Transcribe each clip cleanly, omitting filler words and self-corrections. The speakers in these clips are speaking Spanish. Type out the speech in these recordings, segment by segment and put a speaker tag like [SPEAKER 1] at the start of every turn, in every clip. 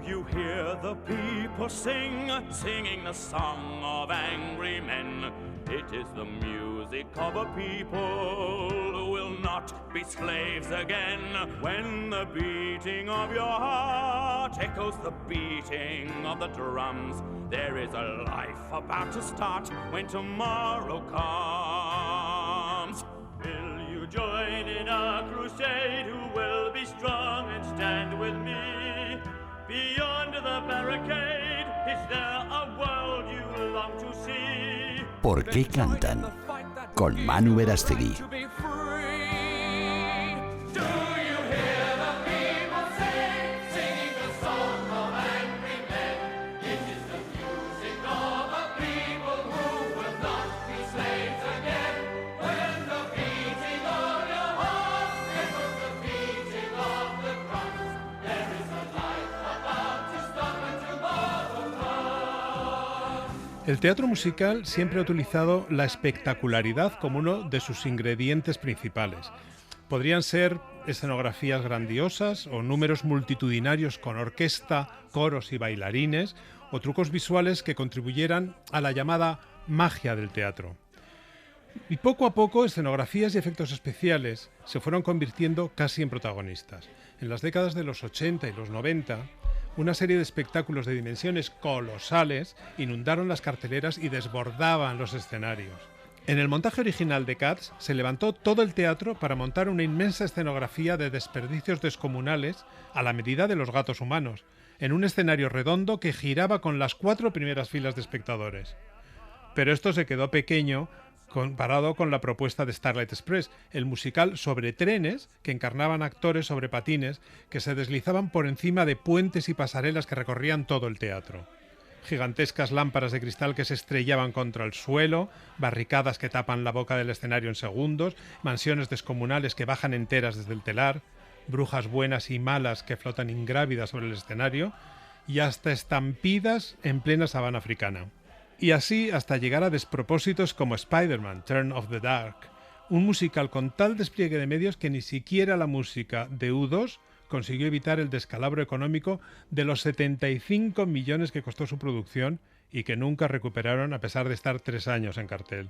[SPEAKER 1] You hear the people singing the song of angry men. It is the music of a people who will not be slaves again. When the beating of your heart echoes the beating of the drums, there is a life about to start when tomorrow comes. Will you join in a crusade? Who will be strong and stand with me? Beyond the barricade, is there a world you long to see?
[SPEAKER 2] ¿Por qué cantan? Con Manu Verástegui.
[SPEAKER 3] El teatro musical siempre ha utilizado la espectacularidad como uno de sus ingredientes principales. Podrían ser escenografías grandiosas o números multitudinarios con orquesta, coros y bailarines, o trucos visuales que contribuyeran a la llamada magia del teatro. Y poco a poco, escenografías y efectos especiales se fueron convirtiendo casi en protagonistas. En las décadas de los 80 y los 90, una serie de espectáculos de dimensiones colosales inundaron las carteleras y desbordaban los escenarios. En el montaje original de Cats se levantó todo el teatro para montar una inmensa escenografía de desperdicios descomunales a la medida de los gatos humanos, en un escenario redondo que giraba con las 4 primeras filas de espectadores. Pero esto se quedó pequeño comparado con la propuesta de Starlight Express, el musical sobre trenes que encarnaban actores sobre patines que se deslizaban por encima de puentes y pasarelas que recorrían todo el teatro. Gigantescas lámparas de cristal que se estrellaban contra el suelo, barricadas que tapan la boca del escenario en segundos, mansiones descomunales que bajan enteras desde el telar, brujas buenas y malas que flotan ingrávidas sobre el escenario y hasta estampidas en plena sabana africana. Y así hasta llegar a despropósitos como Spider-Man, Turn of the Dark, un musical con tal despliegue de medios que ni siquiera la música de U2 consiguió evitar el descalabro económico de los 75 millones que costó su producción y que nunca recuperaron a pesar de estar 3 años en cartel.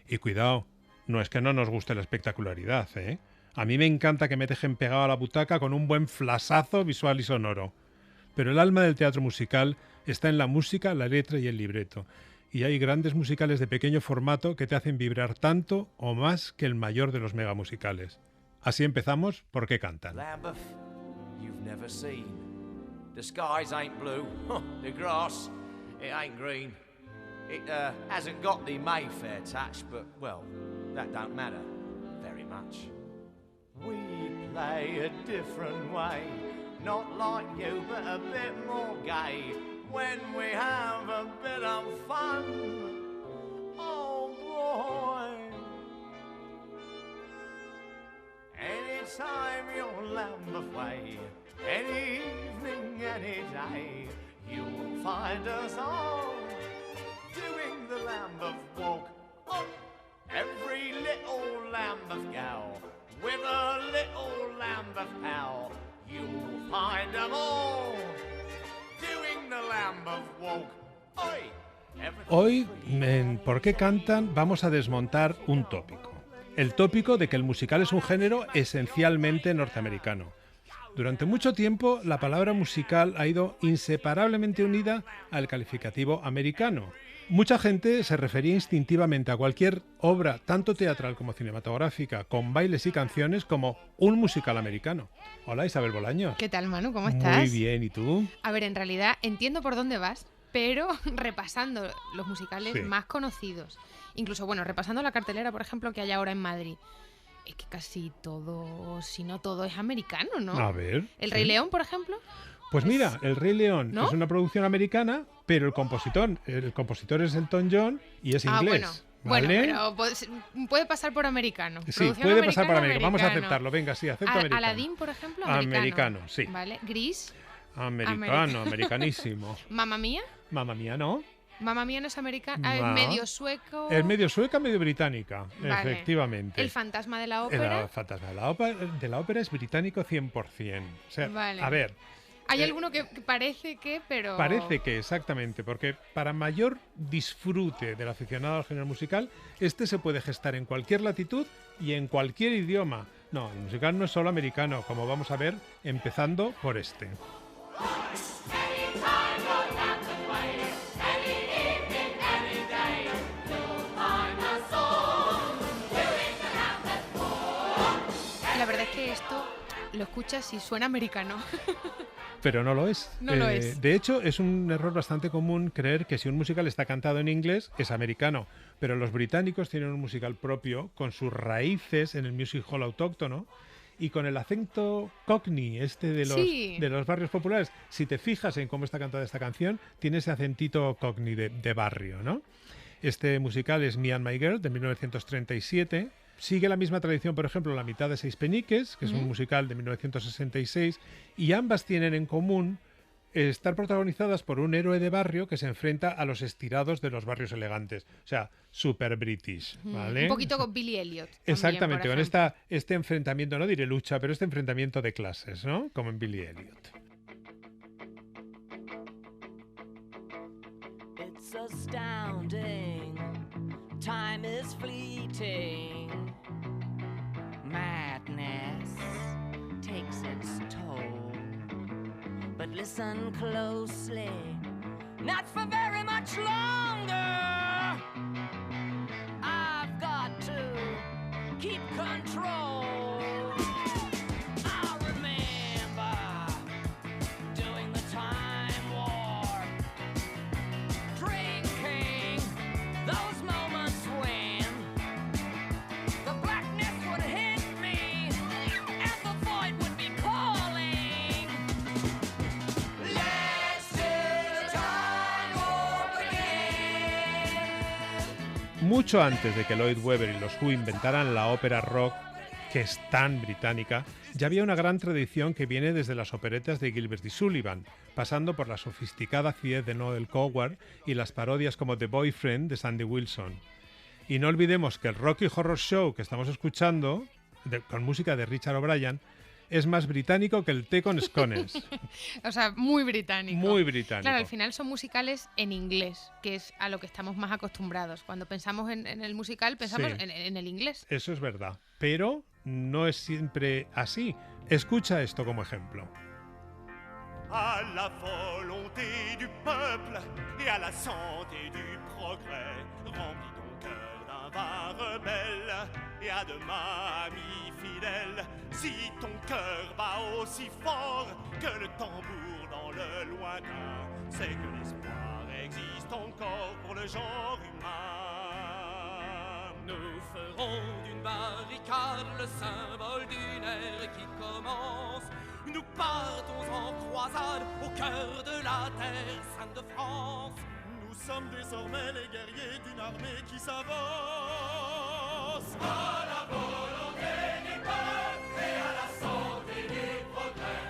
[SPEAKER 3] Y cuidado, no es que no nos guste la espectacularidad, ¿eh? A mí me encanta que me dejen pegado a la butaca con un buen flashazo visual y sonoro. Pero el alma del teatro musical está en la música, la letra y el libreto. Y hay grandes musicales de pequeño formato que te hacen vibrar tanto o más que el mayor de los megamusicales. Así empezamos, ¿por qué cantan?
[SPEAKER 4] Lambeth, you've never seen. The skies ain't blue, the grass, it ain't green. It hasn't got the Mayfair touch, but, well, that don't matter very much. We play a different way, not like you, but a bit more gay. When we have a bit of fun, oh boy. Anytime you're Lambeth way, any evening, any day, you'll find us all doing the Lambeth walk. Oh, every little Lambeth gal with a little Lambeth pal, you'll find them all doing the Lambeth walk.
[SPEAKER 3] Hoy, en ¿Por qué cantan?, vamos a desmontar un tópico. El tópico de que el musical es un género esencialmente norteamericano. Durante mucho tiempo, la palabra musical ha ido inseparablemente unida al calificativo americano. Mucha gente se refería instintivamente a cualquier obra, tanto teatral como cinematográfica, con bailes y canciones, como un musical americano. Hola, Isabel Bolaños.
[SPEAKER 5] ¿Qué tal, Manu? ¿Cómo estás?
[SPEAKER 3] Muy bien, ¿y tú?
[SPEAKER 5] A ver, en realidad entiendo por dónde vas, pero repasando los musicales
[SPEAKER 3] Sí.
[SPEAKER 5] más conocidos, incluso, bueno, repasando la cartelera, por ejemplo, que hay ahora en Madrid, es que casi todo, si no todo, es americano, ¿no?
[SPEAKER 3] A ver.
[SPEAKER 5] El
[SPEAKER 3] sí.
[SPEAKER 5] Rey León, por ejemplo.
[SPEAKER 3] Pues mira, El Rey León
[SPEAKER 5] ¿no?
[SPEAKER 3] es una producción americana, pero el compositor es Elton John y es inglés.
[SPEAKER 5] Bueno,
[SPEAKER 3] ¿vale?
[SPEAKER 5] pero puede pasar por americano.
[SPEAKER 3] Sí,
[SPEAKER 5] Producción
[SPEAKER 3] puede pasar por
[SPEAKER 5] americana,
[SPEAKER 3] americano. Vamos a aceptarlo. Venga, sí, acepto americano.
[SPEAKER 5] Aladdin, por ejemplo, americano.
[SPEAKER 3] Americano, sí.
[SPEAKER 5] Vale. Gris.
[SPEAKER 3] Americano, americanísimo.
[SPEAKER 5] Mamma Mía.
[SPEAKER 3] Mamma Mía, ¿no?
[SPEAKER 5] Mamma Mía no es americano.
[SPEAKER 3] No.
[SPEAKER 5] Es medio sueco.
[SPEAKER 3] Es medio sueca, medio británica,
[SPEAKER 5] Vale.
[SPEAKER 3] efectivamente.
[SPEAKER 5] El fantasma de la ópera.
[SPEAKER 3] El fantasma de la ópera es británico 100%. O sea,
[SPEAKER 5] Vale.
[SPEAKER 3] a ver,
[SPEAKER 5] Hay alguno que parece que, pero...
[SPEAKER 3] Parece que, exactamente, porque para mayor disfrute del aficionado al género musical, este se puede gestar en cualquier latitud y en cualquier idioma. No, el musical no es solo americano, como vamos a ver, empezando por este.
[SPEAKER 5] La verdad es que esto lo escuchas y suena americano.
[SPEAKER 3] Pero no lo es.
[SPEAKER 5] No lo es.
[SPEAKER 3] De hecho, es un error bastante común creer que si un musical está cantado en inglés es americano. Pero los británicos tienen un musical propio con sus raíces en el music hall autóctono y con el acento cockney de los barrios populares. Si te fijas en cómo está cantada esta canción, tiene ese acentito cockney de barrio, ¿no? Este musical es Me and My Girl, de 1937. Sigue la misma tradición, por ejemplo, La mitad de seis peniques, que es un musical de 1966, y ambas tienen en común estar protagonizadas por un héroe de barrio que se enfrenta a los estirados de los barrios elegantes. O sea, super british, ¿vale?
[SPEAKER 5] Un poquito con Billy Elliot. También,
[SPEAKER 3] exactamente,
[SPEAKER 5] por
[SPEAKER 3] con
[SPEAKER 5] ejemplo.
[SPEAKER 3] este enfrentamiento, no diré lucha, pero este enfrentamiento de clases, ¿no? Como en Billy Elliot.
[SPEAKER 6] It's astounding. Time is fleeting. Madness takes its toll. But listen closely, not for very much longer. I've got to keep control. I remember doing the time war, drinking those moments when the blackness would hit me and the void would be calling. Let's do the time warp again.
[SPEAKER 3] Mucho antes de que Lloyd Webber y los Who inventaran la ópera rock, que es tan británica, ya había una gran tradición que viene desde las operetas de Gilbert y Sullivan, pasando por la sofisticada acidez de Noel Coward y las parodias como The Boyfriend de Sandy Wilson. Y no olvidemos que el Rocky Horror Show que estamos escuchando, con música de Richard O'Brien, es más británico que el té con scones.
[SPEAKER 5] O sea, muy británico.
[SPEAKER 3] Muy británico.
[SPEAKER 5] Claro, al final son musicales en inglés, que es a lo que estamos más acostumbrados. Cuando pensamos en el musical, pensamos
[SPEAKER 3] Sí.
[SPEAKER 5] en el inglés.
[SPEAKER 3] Eso es verdad, pero no es siempre así. Escucha esto como ejemplo.
[SPEAKER 1] À la volonté du peuple et à la santé du progrès, remplis ton cœur d'un vin rebelle et à demain, ami fidèle. Si ton cœur bat aussi fort que le tambour dans le lointain, c'est que l'espoir existe encore pour le genre humain. Nous ferons d'une barricade le symbole d'une ère qui commence. Nous partons en croisade au cœur de la terre sainte de France. Nous sommes désormais les guerriers d'une armée qui s'avance. À la volonté du peuple et à la santé du progrès.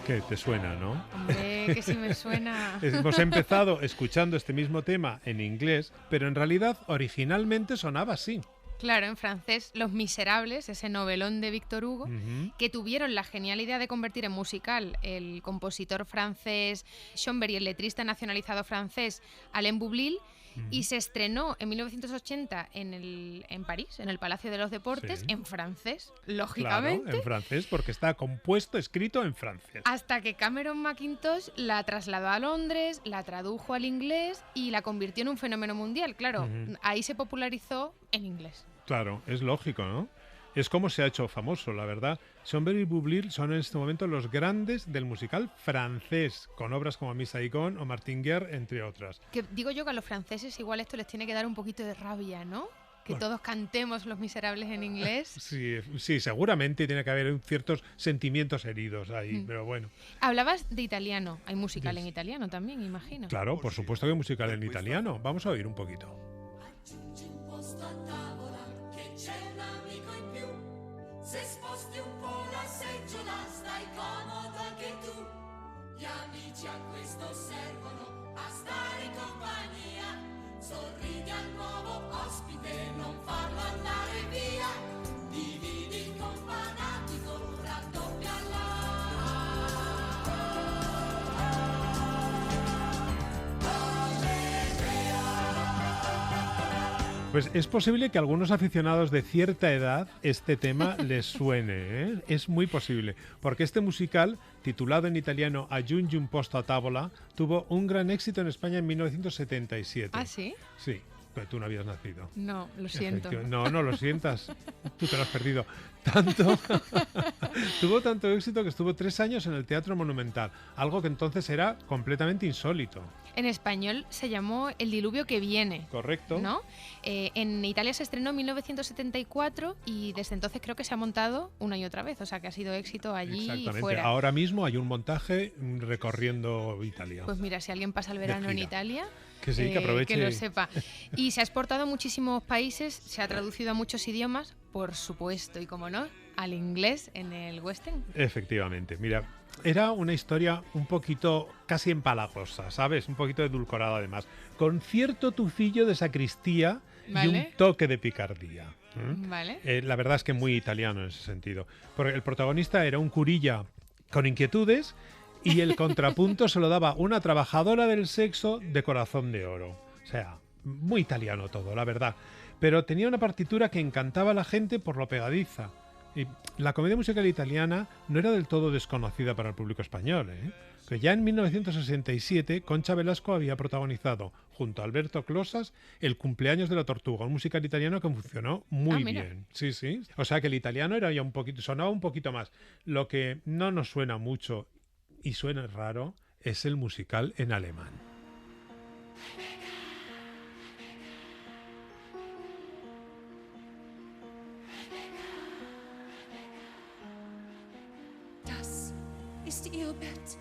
[SPEAKER 3] Que te suena, ¿no?
[SPEAKER 5] Hombre, que sí me suena.
[SPEAKER 3] Hemos empezado escuchando este mismo tema en inglés, pero en realidad originalmente sonaba así.
[SPEAKER 5] Claro, en francés, Los Miserables, ese novelón de Victor Hugo, que tuvieron la genial idea de convertir en musical el compositor francés Schönberg y el letrista nacionalizado francés Alain Boublil, y se estrenó en 1980 en París, en el Palacio de los Deportes,
[SPEAKER 3] Sí.
[SPEAKER 5] en francés, lógicamente.
[SPEAKER 3] Claro, en francés, porque está compuesto, escrito en francés.
[SPEAKER 5] Hasta que Cameron Mackintosh la trasladó a Londres, la tradujo al inglés y la convirtió en un fenómeno mundial. Claro, ahí se popularizó en inglés.
[SPEAKER 3] Claro, es lógico, ¿no? Es como se ha hecho famoso, la verdad. Schönberg y Boublil son en este momento los grandes del musical francés, con obras como Miss Saigon o Martin Guerre, entre otras.
[SPEAKER 5] Que digo yo que a los franceses igual esto les tiene que dar un poquito de rabia, ¿no? Que todos cantemos Los Miserables en inglés.
[SPEAKER 3] Sí, sí, seguramente tiene que haber ciertos sentimientos heridos ahí, pero bueno.
[SPEAKER 5] Hablabas de italiano. Hay musical en italiano también, imagino.
[SPEAKER 3] Claro, por supuesto que hay musical en italiano. Vamos a oír un poquito.
[SPEAKER 7] Aggiungi un posto a tavola che c'è un amico in più. Se sposti un po' la seggiola stai comodo anche tu. Gli amici a questo servono a stare in compagnia. Sorridi al nuovo ospite, non farlo andare via. Dividi il companatico, raddoppia la.
[SPEAKER 3] Pues es posible que a algunos aficionados de cierta edad este tema les suene, ¿eh? Es muy posible, porque este musical, titulado en italiano Aggiungi un posto a tavola, tuvo un gran éxito en España en 1977.
[SPEAKER 5] ¿Ah, sí?
[SPEAKER 3] Sí, pero tú no habías nacido.
[SPEAKER 5] No, lo siento.
[SPEAKER 3] No, no lo sientas. Tú te lo has perdido. Tuvo tanto éxito que estuvo 3 años en el Teatro Monumental, algo que entonces era completamente insólito.
[SPEAKER 5] En español se llamó El diluvio que viene.
[SPEAKER 3] Correcto.
[SPEAKER 5] ¿No? En Italia se estrenó en 1974 y desde entonces creo que se ha montado una y otra vez, o sea que ha sido éxito allí y
[SPEAKER 3] Exactamente.
[SPEAKER 5] fuera.
[SPEAKER 3] Ahora mismo hay un montaje recorriendo Italia.
[SPEAKER 5] Pues mira, si alguien pasa el verano en
[SPEAKER 3] gira.
[SPEAKER 5] Italia,
[SPEAKER 3] Que sí, que aproveche.
[SPEAKER 5] que lo sepa. Y se ha exportado a muchísimos países, se ha traducido a muchos idiomas, por supuesto, y como no, al inglés en el West End.
[SPEAKER 3] Efectivamente, mira, era una historia un poquito casi empalagosa, ¿sabes? Un poquito edulcorada además, con cierto tufillo de sacristía y
[SPEAKER 5] Vale.
[SPEAKER 3] un toque de picardía.
[SPEAKER 5] Vale.
[SPEAKER 3] La verdad es que muy italiano en ese sentido. Porque el protagonista era un curilla con inquietudes y el contrapunto se lo daba una trabajadora del sexo de corazón de oro. O sea, muy italiano todo, la verdad. Pero tenía una partitura que encantaba a la gente por lo pegadiza. Y la comedia musical italiana no era del todo desconocida para el público español, ¿eh? Que ya en 1967 Concha Velasco había protagonizado junto a Alberto Closas El cumpleaños de la tortuga, un musical italiano que funcionó muy
[SPEAKER 5] mira.
[SPEAKER 3] bien. Sí, sí. O sea que el italiano era ya un poquito, sonaba un poquito más. Lo que no nos suena mucho y suena raro es el musical en alemán.
[SPEAKER 7] Das ist ihr Bett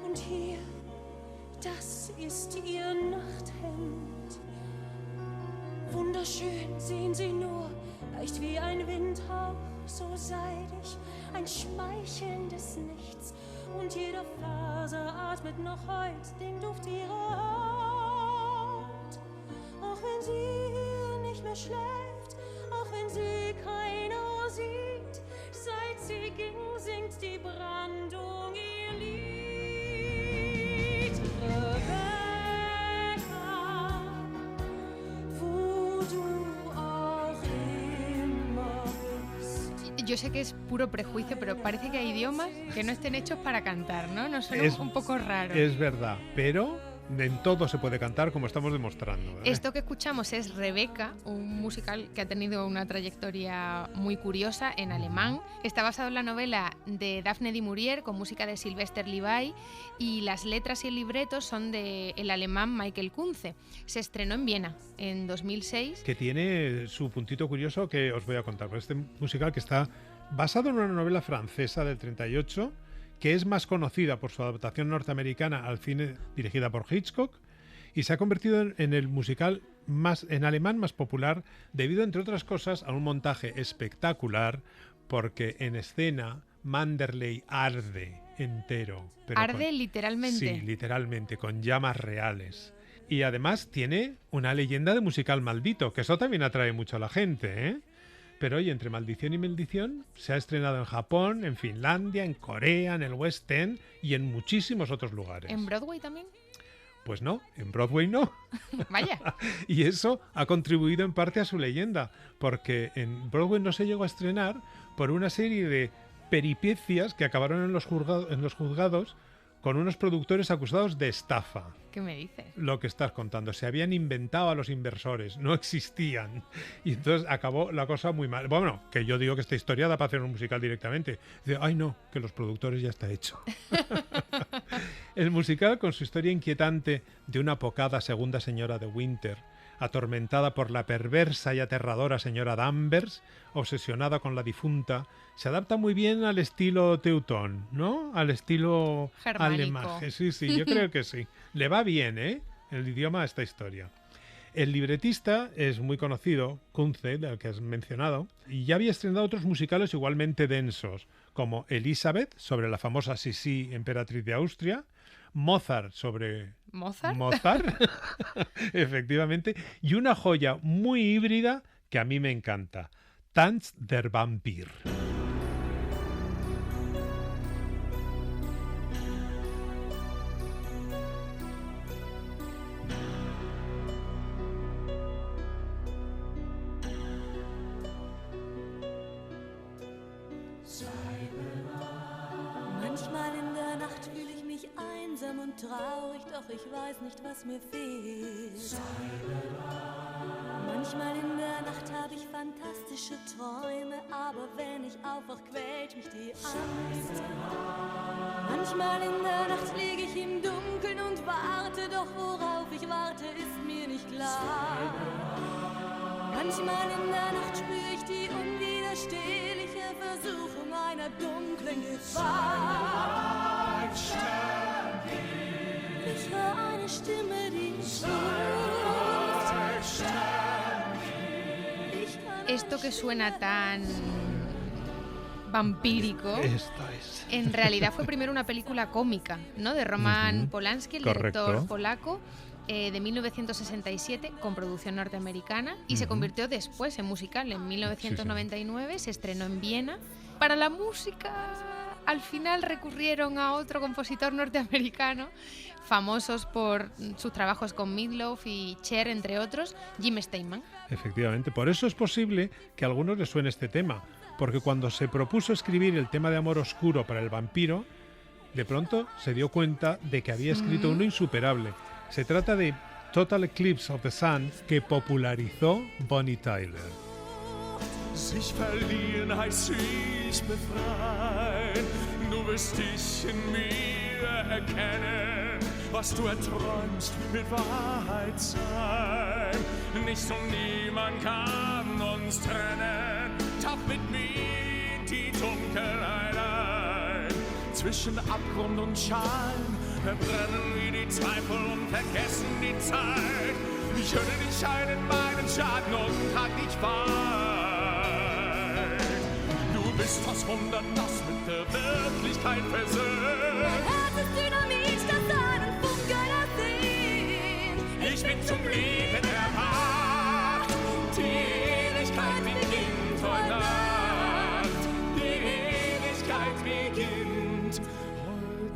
[SPEAKER 7] und hier, das ist ihr Nachthemd. Wunderschön, sehen Sie nur, leicht wie ein Windhauch, so seidig, ein schmeichelndes Nichts. Und jede Faser atmet noch heut den Duft ihrer Haut. Auch wenn sie hier nicht mehr schläft, auch wenn sie keiner sieht, seit sie ging, singt die Brandung ihr Lied. Rebecca, wo du auch immer bist.
[SPEAKER 5] Yo sé que es puro prejuicio, pero parece que hay idiomas que no estén hechos para cantar, ¿no? Nos suena
[SPEAKER 3] Es-
[SPEAKER 5] un poco raro.
[SPEAKER 3] Es verdad, pero en todo se puede cantar como estamos demostrando, ¿eh?
[SPEAKER 5] Esto que escuchamos es Rebeca, un musical que ha tenido una trayectoria muy curiosa en alemán. Está basado en la novela de Daphne du Maurier con música de Sylvester Levi y las letras y el libreto son del alemán Michael Kunze. Se estrenó en Viena en 2006.
[SPEAKER 3] Que tiene su puntito curioso que os voy a contar. Este musical que está basado en una novela francesa del 38, que es más conocida por su adaptación norteamericana al cine dirigida por Hitchcock, y se ha convertido en el musical en alemán más popular debido, entre otras cosas, a un montaje espectacular, porque en escena Manderley arde entero. pero
[SPEAKER 5] Arde literalmente.
[SPEAKER 3] Sí, literalmente, con llamas reales. Y además tiene una leyenda de musical maldito, que eso también atrae mucho a la gente, ¿eh? Pero oye, entre maldición y maldición se ha estrenado en Japón, en Finlandia, en Corea, en el West End y en muchísimos otros lugares.
[SPEAKER 5] ¿En Broadway también?
[SPEAKER 3] Pues no, en Broadway no.
[SPEAKER 5] Vaya.
[SPEAKER 3] Y eso ha contribuido en parte a su leyenda, porque en Broadway no se llegó a estrenar por una serie de peripecias que acabaron en los juzgados con unos productores acusados de estafa.
[SPEAKER 5] ¿Qué me dices?
[SPEAKER 3] Lo que estás contando, se habían inventado a los inversores, no existían. Y entonces acabó la cosa muy mal. Bueno, que yo digo que esta historia da para hacer un musical directamente. Dice, ay no, que los productores ya está hecho. El musical, con su historia inquietante de una apocada segunda señora de Winter, atormentada por la perversa y aterradora señora Danvers, obsesionada con la difunta, se adapta muy bien al estilo teutón, ¿no? Al estilo
[SPEAKER 5] Germánico.
[SPEAKER 3] alemán. Sí, sí, yo creo que sí. Le va bien, ¿eh? El idioma a esta historia. El libretista es muy conocido, Kunze, del que has mencionado, y ya había estrenado otros musicales igualmente densos, como Elizabeth, sobre la famosa Sisi, emperatriz de Austria, Mozart, sobre
[SPEAKER 5] ¿Mozart?
[SPEAKER 3] efectivamente, y una joya muy híbrida que a mí me encanta, Tanz der Vampir.
[SPEAKER 8] traurig, doch ich weiß nicht, was mir fehlt. Manchmal in der Nacht habe ich fantastische Träume, aber wenn ich aufwach, quält mich die Angst. Manchmal in der Nacht liege ich im Dunkeln und warte, doch worauf ich warte, ist mir nicht klar. Manchmal in der Nacht spüre ich die unwiderstehliche Versuchung einer dunklen Gefahr. Ich höre eine Stimme, die
[SPEAKER 5] Esto que suena tan vampírico, en realidad fue primero una película cómica, ¿no? De Roman Polanski, el director polaco, de 1967, con producción norteamericana, y se convirtió después en musical. En 1999 se estrenó en Viena. Para la música, al final recurrieron a otro compositor norteamericano, famosos por sus trabajos con Meat Loaf y Cher, entre otros, Jim Steinman.
[SPEAKER 3] Efectivamente, por eso es posible que a algunos les suene este tema, porque cuando se propuso escribir el tema de amor oscuro para el vampiro, de pronto se dio cuenta de que había escrito uno insuperable. Se trata de Total Eclipse of the Sun, que popularizó Bonnie Tyler.
[SPEAKER 1] Sich verlieren heißt sich befreien. Du wirst dich in mir erkennen. Was du erträumst, wird Wahrheit sein. Nichts und niemand kann uns trennen. Tauch mit mir in die Dunkelheit ein. Zwischen Abgrund und Schein verbrennen wir die Zweifel und vergessen die Zeit. Ich hülle dich ein in meinen Schatten und trag dich weit. Du bist das Wunder, das mit der Wirklichkeit versöhnt.
[SPEAKER 8] Mein Herz ist Dynamit, das einen Funken ersehnt.
[SPEAKER 1] Ich bin zum Leben erwacht. Die Ewigkeit beginnt heute Nacht. Die Ewigkeit beginnt.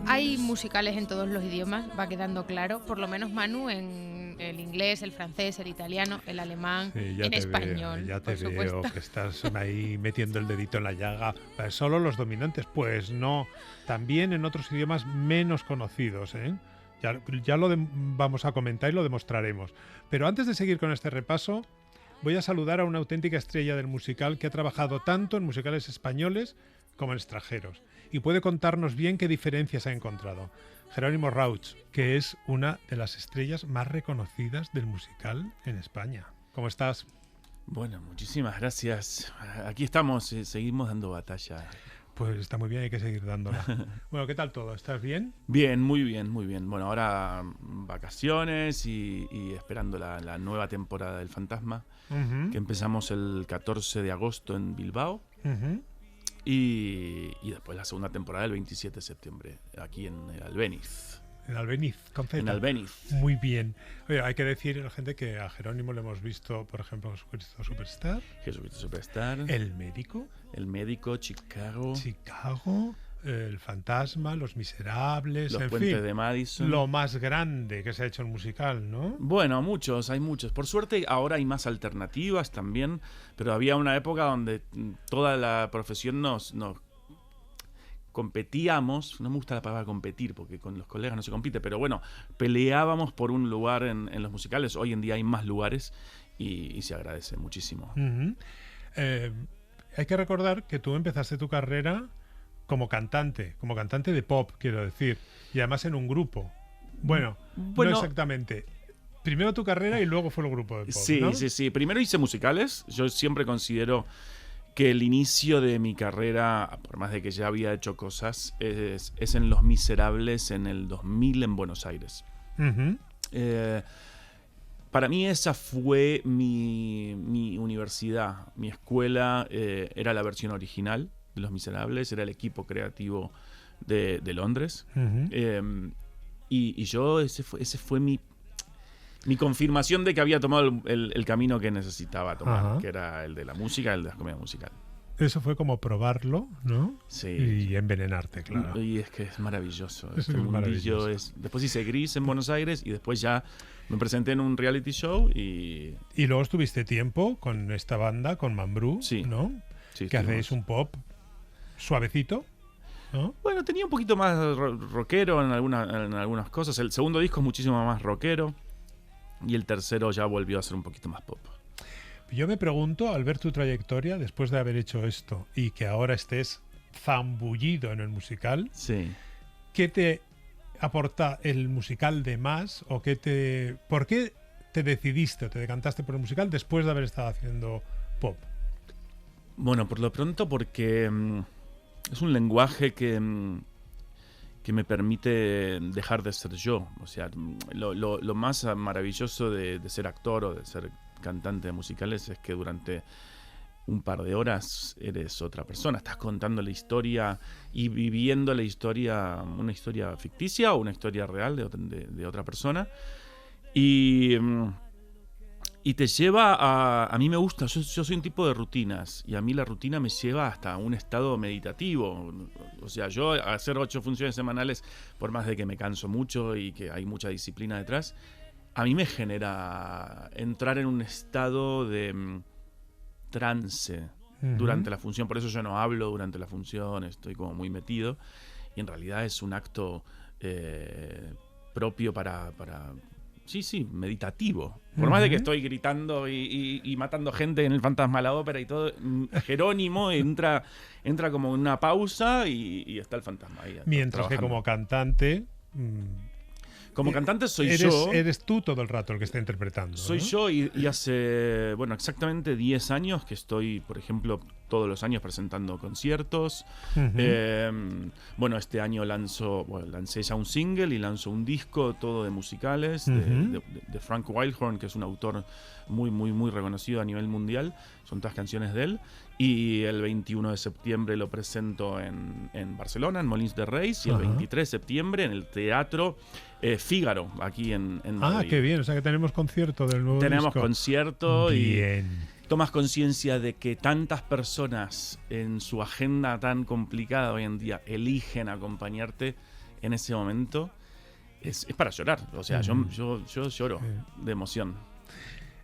[SPEAKER 5] Hay musicales en todos los idiomas, va quedando claro, por lo menos Manu en el inglés, el francés, el italiano, el alemán, en español.
[SPEAKER 3] Ya te
[SPEAKER 5] por
[SPEAKER 3] veo
[SPEAKER 5] supuesto.
[SPEAKER 3] que estás ahí metiendo el dedito en la llaga. ¿Solo los dominantes? Pues no. También en otros idiomas menos conocidos, ¿eh? Ya lo vamos a comentar y lo demostraremos. Pero antes de seguir con este repaso, voy a saludar a una auténtica estrella del musical que ha trabajado tanto en musicales españoles como en extranjeros y puede contarnos bien qué diferencias ha encontrado. Jerónimo Rauch, que es una de las estrellas más reconocidas del musical en España. ¿Cómo estás?
[SPEAKER 9] Bueno, muchísimas gracias. Aquí estamos, seguimos dando batalla.
[SPEAKER 3] Pues está muy bien, hay que seguir dándola. Bueno, ¿qué tal todo? ¿Estás bien?
[SPEAKER 9] Bien, muy bien, muy bien. Bueno, ahora vacaciones y esperando la nueva temporada del Fantasma, que empezamos el 14 de agosto en Bilbao. Y después la segunda temporada el 27 de septiembre, aquí en el Albéniz.
[SPEAKER 3] En Albéniz, con Z.
[SPEAKER 9] En Albéniz.
[SPEAKER 3] Muy bien. Oye, hay que decir a la gente que a Jerónimo le hemos visto, por ejemplo, en Jesucristo Superstar.
[SPEAKER 9] Jesucristo Superstar.
[SPEAKER 3] El Médico.
[SPEAKER 9] El Médico, Chicago.
[SPEAKER 3] El Fantasma, Los Miserables,
[SPEAKER 9] Los
[SPEAKER 3] en
[SPEAKER 9] Puentes
[SPEAKER 3] fin,
[SPEAKER 9] de Madison.
[SPEAKER 3] Lo más grande que se ha hecho en musical, ¿no?
[SPEAKER 9] Bueno, hay muchos. Por suerte ahora hay más alternativas también, pero había una época donde toda la profesión nos competíamos. No me gusta la palabra competir porque con los colegas no se compite, pero bueno, peleábamos por un lugar en los musicales. Hoy en día hay más lugares y se agradece muchísimo.
[SPEAKER 3] Hay que recordar que tú empezaste tu carrera como cantante de pop, quiero decir, y además en un grupo. Bueno, no exactamente. Primero tu carrera y luego fue el grupo de pop,
[SPEAKER 9] sí,
[SPEAKER 3] ¿no?
[SPEAKER 9] Sí. Primero hice musicales. Yo siempre considero que el inicio de mi carrera, por más de que ya había hecho cosas, es en Los Miserables en el 2000 en Buenos Aires. Para mí esa fue mi universidad, mi escuela. Era la versión original de Los Miserables, era el equipo creativo de Londres. Y yo, ese fue mi confirmación de que había tomado el camino que necesitaba tomar, que era el de la música, el de la comedia musical.
[SPEAKER 3] Eso fue como probarlo, ¿no?
[SPEAKER 9] Sí.
[SPEAKER 3] Y envenenarte, claro.
[SPEAKER 9] Y es que es maravilloso.
[SPEAKER 3] Este mundillo
[SPEAKER 9] después hice Gris en Buenos Aires y después ya me presenté en un reality show y
[SPEAKER 3] luego estuviste tiempo con esta banda, con Mambrú,
[SPEAKER 9] sí,
[SPEAKER 3] ¿no?
[SPEAKER 9] Sí,
[SPEAKER 3] que hacéis un pop suavecito. ¿no?
[SPEAKER 9] Bueno, tenía un poquito más rockero en algunas cosas. El segundo disco es muchísimo más rockero. Y el tercero ya volvió a ser un poquito más pop.
[SPEAKER 3] Yo me pregunto, al ver tu trayectoria, después de haber hecho esto y que ahora estés zambullido en el musical,
[SPEAKER 9] Sí.
[SPEAKER 3] ¿qué te aporta el musical de más? ¿O por qué te decidiste o te decantaste por el musical después de haber estado haciendo pop?
[SPEAKER 9] Bueno, por lo pronto porque es un lenguaje que me permite dejar de ser yo. O sea, lo más maravilloso de ser actor o de ser cantante de musicales es que durante un par de horas eres otra persona. Estás contando la historia y viviendo la historia, una historia ficticia o una historia real de otra persona. Y te lleva a mí me gusta, yo soy un tipo de rutinas y a mí la rutina me lleva hasta un estado meditativo. O sea, yo hacer 8 funciones semanales, por más de que me canso mucho y que hay mucha disciplina detrás, a mí me genera entrar en un estado de trance durante la función. Por eso yo no hablo durante la función, estoy como muy metido. Y en realidad es un acto propio para sí, meditativo. Por más de que estoy gritando y matando gente en el Fantasma de la Ópera y todo, Jerónimo entra como en una pausa y está el fantasma ahí.
[SPEAKER 3] Mientras
[SPEAKER 9] trabajando.
[SPEAKER 3] que como cantante...
[SPEAKER 9] Como cantante soy
[SPEAKER 3] eres,
[SPEAKER 9] yo.
[SPEAKER 3] Eres tú todo el rato el que está interpretando.
[SPEAKER 9] Soy
[SPEAKER 3] ¿no?
[SPEAKER 9] yo y hace, exactamente 10 años que estoy, por ejemplo, todos los años presentando conciertos. Este año lancé ya un single y lanzo un disco todo de musicales de Frank Wildhorn, que es un autor muy, muy, muy reconocido a nivel mundial. Son todas canciones de él. Y el 21 de septiembre lo presento en Barcelona, en Molins de Reis, y el 23 de septiembre en el Teatro Fígaro, aquí en Madrid.
[SPEAKER 3] Ah, qué bien, o sea que tenemos concierto del nuevo
[SPEAKER 9] Tenemos
[SPEAKER 3] disco.
[SPEAKER 9] concierto
[SPEAKER 3] Bien.
[SPEAKER 9] y tomas conciencia de que tantas personas en su agenda tan complicada hoy en día eligen acompañarte en ese momento. Es para llorar, o sea, yo lloro de emoción.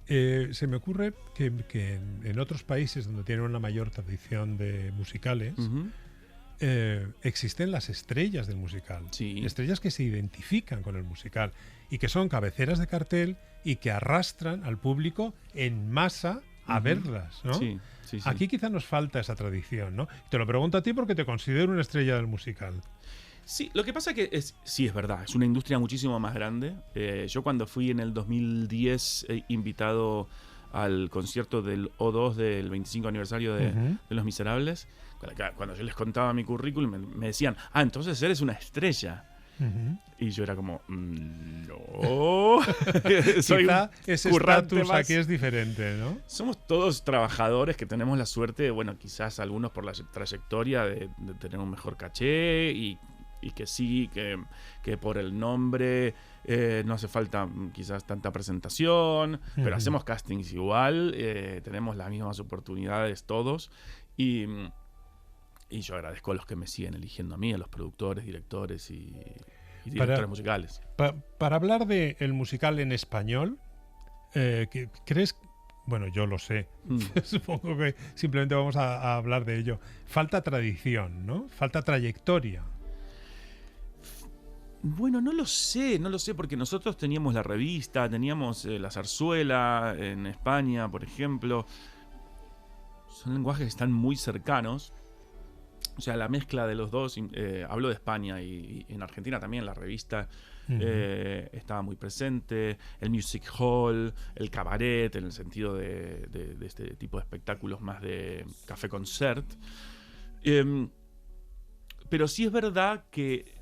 [SPEAKER 3] Se me ocurre que en otros países donde tienen una mayor tradición de musicales, existen las estrellas del musical.
[SPEAKER 9] Sí.
[SPEAKER 3] Estrellas que se identifican con el musical y que son cabeceras de cartel y que arrastran al público en masa a verlas, ¿no?
[SPEAKER 9] Sí.
[SPEAKER 3] Aquí quizá nos falta esa tradición, ¿no? Te lo pregunto a ti porque te considero una estrella del musical.
[SPEAKER 9] Sí, lo que pasa que es verdad, es una industria muchísimo más grande. Yo cuando fui en el 2010 invitado al concierto del O2 del 25 aniversario de Los Miserables, cuando yo les contaba mi currículum me decían, entonces eres una estrella. Y yo era como, no. Soy
[SPEAKER 3] quizá ese
[SPEAKER 9] currante
[SPEAKER 3] estatus
[SPEAKER 9] más.
[SPEAKER 3] aquí es diferente, ¿no?
[SPEAKER 9] Somos todos trabajadores que tenemos la suerte, quizás algunos por la trayectoria de tener un mejor caché y que sí, que por el nombre no hace falta quizás tanta presentación, pero hacemos castings igual, tenemos las mismas oportunidades todos y yo agradezco a los que me siguen eligiendo a mí, a los productores, directores y directores musicales.
[SPEAKER 3] Para hablar del musical en español, ¿crees? Bueno, yo lo sé. Supongo que simplemente vamos a hablar de ello. Falta tradición, ¿no? Falta trayectoria.
[SPEAKER 9] Bueno, no lo sé, porque nosotros teníamos la revista, teníamos la zarzuela en España, por ejemplo. Son lenguajes que están muy cercanos. O sea, la mezcla de los dos, hablo de España y en Argentina también la revista estaba muy presente, el music hall, el cabaret, en el sentido de este tipo de espectáculos más de café-concert. Pero sí es verdad que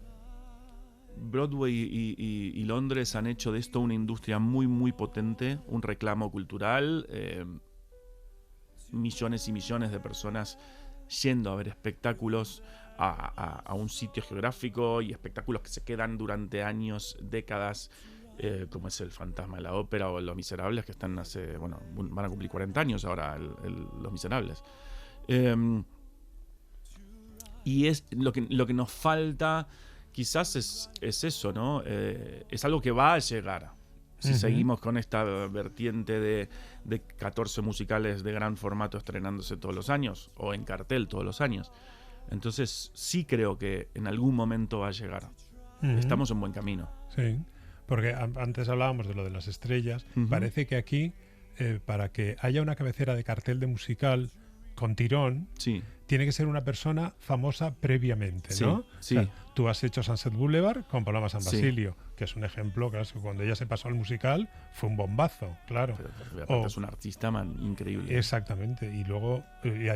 [SPEAKER 9] Broadway y Londres han hecho de esto una industria muy, muy potente, un reclamo cultural, millones y millones de personas yendo a ver espectáculos a un sitio geográfico y espectáculos que se quedan durante años, décadas, como es el Fantasma de la Ópera o Los Miserables, que están van a cumplir 40 años ahora Los Miserables. Y es lo que nos falta quizás es eso, ¿no? Es algo que va a llegar. Si seguimos con esta vertiente de 14 musicales de gran formato estrenándose todos los años, o en cartel todos los años. Entonces sí creo que en algún momento va a llegar. Estamos en buen camino.
[SPEAKER 3] Sí, porque antes hablábamos de lo de las estrellas. Parece que aquí, para que haya una cabecera de cartel de musical con tirón,
[SPEAKER 9] Sí.
[SPEAKER 3] tiene que ser una persona famosa previamente, ¿no?
[SPEAKER 9] Sí,
[SPEAKER 3] O sea,
[SPEAKER 9] sí.
[SPEAKER 3] tú has hecho Sunset Boulevard con Paloma San
[SPEAKER 9] Sí.
[SPEAKER 3] Basilio, que es un ejemplo, claro, que cuando ella se pasó al musical fue un bombazo, claro.
[SPEAKER 9] Pero aparte es un artista increíble.
[SPEAKER 3] Exactamente, y luego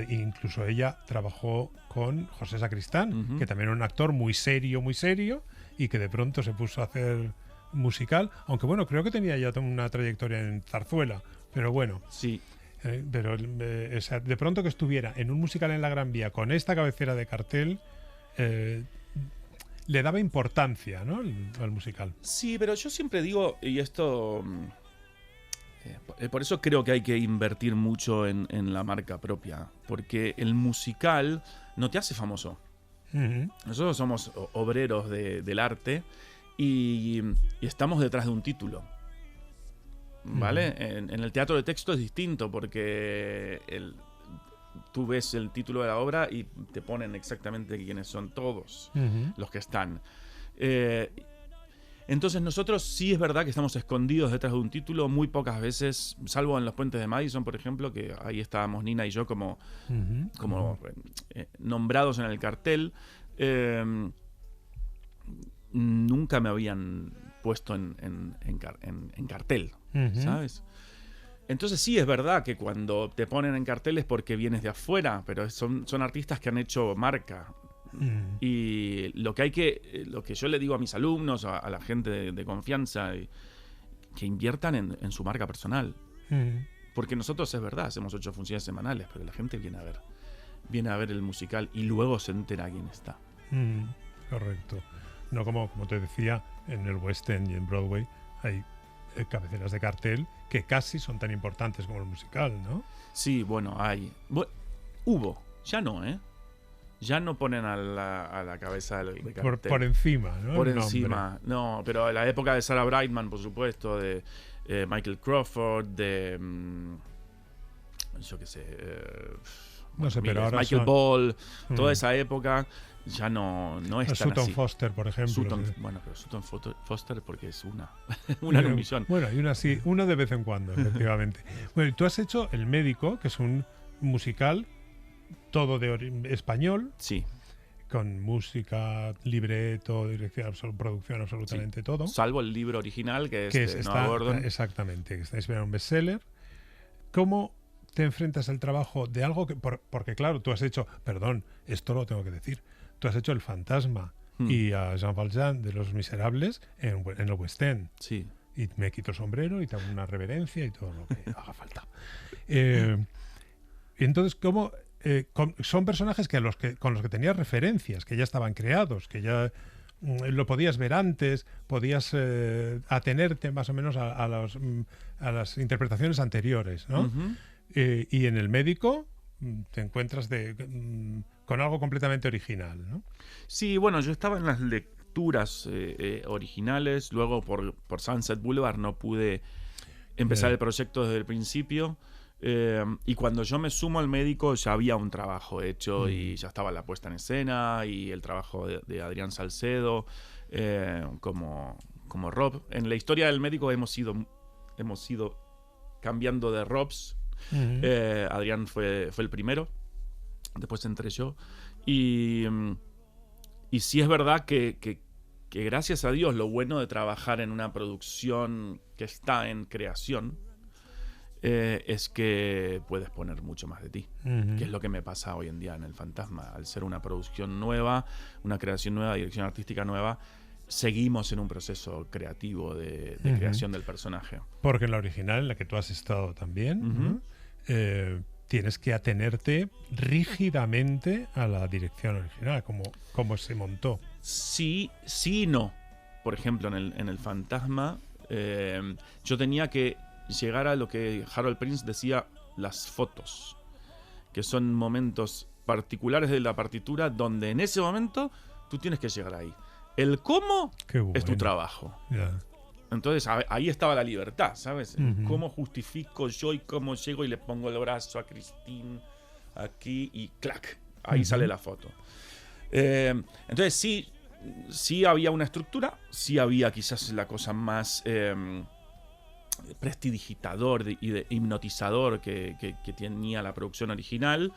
[SPEAKER 3] incluso ella trabajó con José Sacristán, que también era un actor muy serio, y que de pronto se puso a hacer musical, aunque bueno, creo que tenía ya una trayectoria en zarzuela, pero bueno.
[SPEAKER 9] Sí.
[SPEAKER 3] Pero o sea, de pronto que estuviera en un musical en la Gran Vía con esta cabecera de cartel, le daba importancia, ¿no? al musical.
[SPEAKER 9] Sí, pero yo siempre digo, y esto... por eso creo que hay que invertir mucho en la marca propia, porque el musical no te hace famoso. Nosotros somos obreros del arte y estamos detrás de un título. ¿Vale? En el teatro de texto es distinto porque tú ves el título de la obra y te ponen exactamente quiénes son todos los que están. Entonces nosotros sí es verdad que estamos escondidos detrás de un título muy pocas veces, salvo en los puentes de Madison, por ejemplo, que ahí estábamos Nina y yo como nombrados en el cartel. Nunca me habían puesto en cartel, ¿sabes? Entonces sí es verdad que cuando te ponen en cartel es porque vienes de afuera, pero son artistas que han hecho marca. Y lo que yo le digo a mis alumnos, a la gente de confianza, que inviertan en su marca personal. Porque nosotros es verdad, hacemos 8 funciones semanales, pero la gente viene a ver el musical y luego se entera quién está.
[SPEAKER 3] Correcto. No como te decía, en el West End y en Broadway hay cabeceras de cartel que casi son tan importantes como el musical, ¿no?
[SPEAKER 9] Sí, bueno, hay. Hubo, ya no, ¿eh? Ya no ponen a la cabeza de cartel.
[SPEAKER 3] Por encima, ¿no?
[SPEAKER 9] Por encima, no, pero a la época de Sarah Brightman, por supuesto, de Michael Crawford, de... yo qué sé...
[SPEAKER 3] no sé, pero ahora
[SPEAKER 9] Michael Ball, toda esa época ya no es tan
[SPEAKER 3] Sutton
[SPEAKER 9] así.
[SPEAKER 3] Foster, por ejemplo.
[SPEAKER 9] Bueno, pero Sutton Foster porque es una en un millón.
[SPEAKER 3] Bueno, hay una sí, una de vez en cuando, efectivamente. Bueno, y tú has hecho El Médico, que es un musical todo de español.
[SPEAKER 9] Sí.
[SPEAKER 3] Con música, libreto, dirección, producción, absolutamente todo.
[SPEAKER 9] Salvo el libro original, que es de Noah Gordon.
[SPEAKER 3] Exactamente, que está inspirado en un bestseller. ¿Cómo te enfrentas al trabajo de algo que... porque claro, tú has hecho... Perdón, esto lo tengo que decir. Tú has hecho El Fantasma y a Jean Valjean de Los Miserables en el West End.
[SPEAKER 9] Sí.
[SPEAKER 3] Y me quito el sombrero y te hago una reverencia y todo lo que haga falta. Entonces, ¿cómo...? Son personajes con los que tenías referencias, que ya estaban creados, que ya lo podías ver antes, podías atenerte más o menos a las interpretaciones anteriores, ¿no? Y en El Médico te encuentras con algo completamente original, ¿no?
[SPEAKER 9] Sí, bueno, yo estaba en las lecturas originales, luego por Sunset Boulevard no pude empezar el proyecto desde el principio. Y cuando yo me sumo al Médico ya había un trabajo hecho y ya estaba la puesta en escena y el trabajo de Adrián Salcedo como Rob. En la historia del Médico hemos ido cambiando de Robs. Adrián fue el primero, después entré yo y sí es verdad que gracias a Dios lo bueno de trabajar en una producción que está en creación es que puedes poner mucho más de ti, que es lo que me pasa hoy en día en El Fantasma. Al ser una producción nueva, una creación nueva, dirección artística nueva, seguimos en un proceso creativo de creación del personaje.
[SPEAKER 3] Porque en la original, en la que tú has estado también, tienes que atenerte rígidamente a la dirección original, como se montó.
[SPEAKER 9] Sí y no. Por ejemplo, en el Fantasma, yo tenía que llegar a lo que Harold Prince decía, las fotos, que son momentos particulares de la partitura donde en ese momento tú tienes que llegar ahí. El cómo es tu trabajo.
[SPEAKER 3] Yeah.
[SPEAKER 9] Entonces ahí estaba la libertad, ¿sabes? ¿Cómo justifico yo y cómo llego y le pongo el brazo a Christine aquí y clac? Ahí sale la foto. Entonces sí había una estructura, sí había quizás la cosa más prestidigitador y de hipnotizador que tenía la producción original,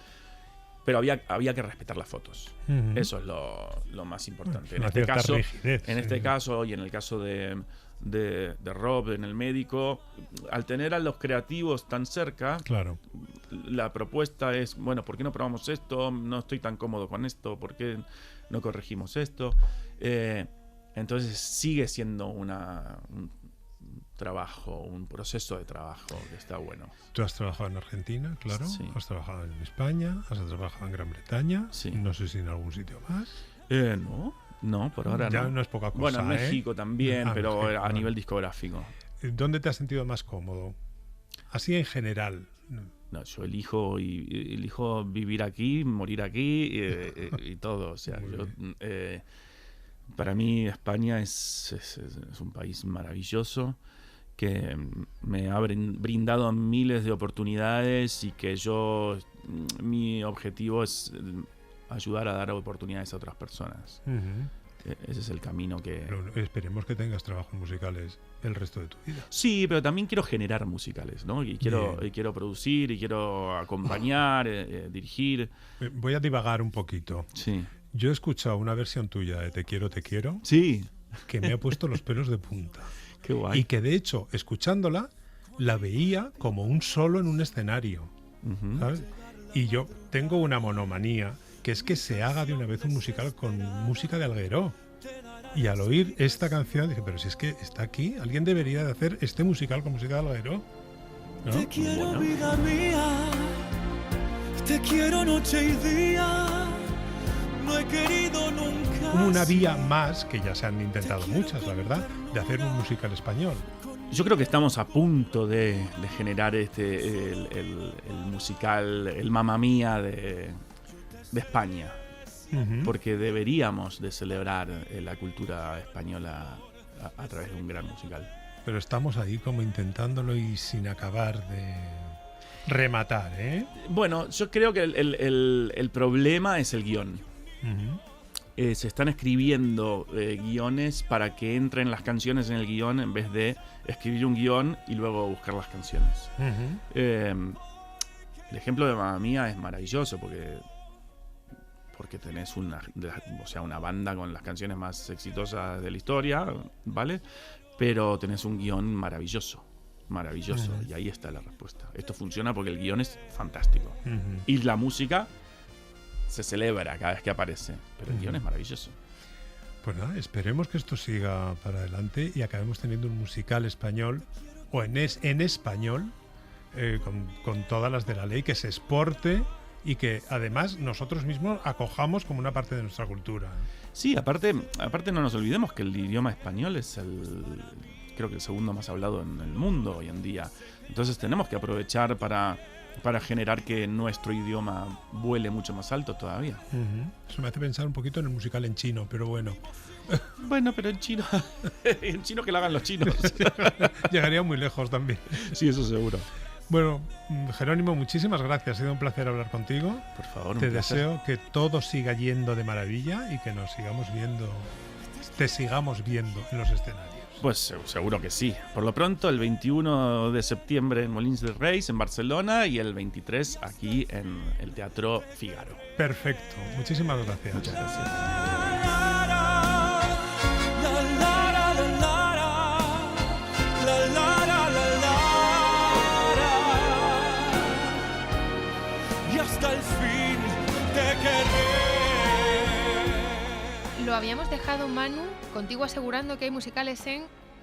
[SPEAKER 9] pero había que respetar las fotos. Eso es lo más importante. En este caso y en el caso de Rob, en el médico, al tener a los creativos tan cerca,
[SPEAKER 3] claro,
[SPEAKER 9] la propuesta es, bueno, ¿por qué no probamos esto? No estoy tan cómodo con esto, ¿por qué no corregimos esto? Entonces sigue siendo un trabajo, un proceso de trabajo que está bueno.
[SPEAKER 3] Tú has trabajado en Argentina, claro,
[SPEAKER 9] Sí.
[SPEAKER 3] has trabajado en España, has trabajado en Gran Bretaña,
[SPEAKER 9] Sí.
[SPEAKER 3] no sé si en algún sitio más.
[SPEAKER 9] No, por ahora
[SPEAKER 3] Ya
[SPEAKER 9] no.
[SPEAKER 3] no es poca cosa,
[SPEAKER 9] Bueno, en México también, pero
[SPEAKER 3] México,
[SPEAKER 9] a
[SPEAKER 3] vale.
[SPEAKER 9] nivel discográfico.
[SPEAKER 3] ¿Dónde te has sentido más cómodo? Así en general.
[SPEAKER 9] No, yo elijo vivir aquí, morir aquí y todo. O sea, para mí España es un país maravilloso que me ha brindado miles de oportunidades y que mi objetivo es ayudar a dar oportunidades a otras personas. Ese es el camino que...
[SPEAKER 3] Pero esperemos que tengas trabajos musicales el resto de tu vida.
[SPEAKER 9] Sí, pero también quiero generar musicales, ¿no? Y quiero producir, y quiero acompañar, dirigir.
[SPEAKER 3] Voy a divagar un poquito.
[SPEAKER 9] Sí.
[SPEAKER 3] Yo he escuchado una versión tuya de Te quiero,
[SPEAKER 9] Sí.
[SPEAKER 3] que me ha puesto los pelos de punta.
[SPEAKER 9] Qué guay.
[SPEAKER 3] Y que de hecho, escuchándola, la veía como un solo en un escenario. ¿Sabes? Y yo tengo una monomanía, que es que se haga de una vez un musical con música de Algueró. Y al oír esta canción dije, pero si es que está aquí, alguien debería de hacer este musical con música de Algueró, ¿no?
[SPEAKER 10] Te quiero, vida mía, te quiero noche y día, no he querido nunca.
[SPEAKER 3] Como una vía más, que ya se han intentado muchas, la verdad, de hacer un musical español.
[SPEAKER 9] Yo creo que estamos a punto de generar el musical, el Mamma Mía de España. Porque deberíamos de celebrar la cultura española a través de un gran musical.
[SPEAKER 3] Pero estamos ahí como intentándolo y sin acabar de rematar, ¿eh?
[SPEAKER 9] Bueno, yo creo que el problema es el guión. Se están escribiendo guiones para que entren las canciones en el guión en vez de escribir un guión y luego buscar las canciones. El ejemplo de Mamma Mía es maravilloso porque tenés una banda con las canciones más exitosas de la historia, ¿vale? Pero tenés un guión maravilloso, y ahí está la respuesta. Esto funciona porque el guión es fantástico. Y la música se celebra cada vez que aparece, pero el guión es maravilloso.
[SPEAKER 3] Pues nada, esperemos que esto siga para adelante y acabemos teniendo un musical español, o en español, con todas las de la ley, que se exporte y que además nosotros mismos acojamos como una parte de nuestra cultura.
[SPEAKER 9] Sí, aparte no nos olvidemos que el idioma español es creo que el segundo más hablado en el mundo hoy en día. Entonces tenemos que aprovechar para generar que nuestro idioma vuele mucho más alto todavía.
[SPEAKER 3] Eso me hace pensar un poquito en el musical en chino, pero bueno.
[SPEAKER 9] Bueno, pero en chino que lo hagan los chinos.
[SPEAKER 3] Llegaría muy lejos también.
[SPEAKER 9] Sí, eso seguro.
[SPEAKER 3] Bueno, Jerónimo, muchísimas gracias. Ha sido un placer hablar contigo.
[SPEAKER 9] Por favor,
[SPEAKER 3] Te deseo que todo siga yendo de maravilla y que te sigamos viendo en los escenarios.
[SPEAKER 9] Pues seguro que sí. Por lo pronto, el 21 de septiembre en Molins de Rey, en Barcelona, y el 23 aquí en el Teatro Figaro.
[SPEAKER 3] Perfecto. Muchísimas gracias.
[SPEAKER 9] Muchas gracias.
[SPEAKER 10] Y hasta el fin te querré.
[SPEAKER 5] Lo habíamos dejado, Manu, contigo asegurando que hay musicales en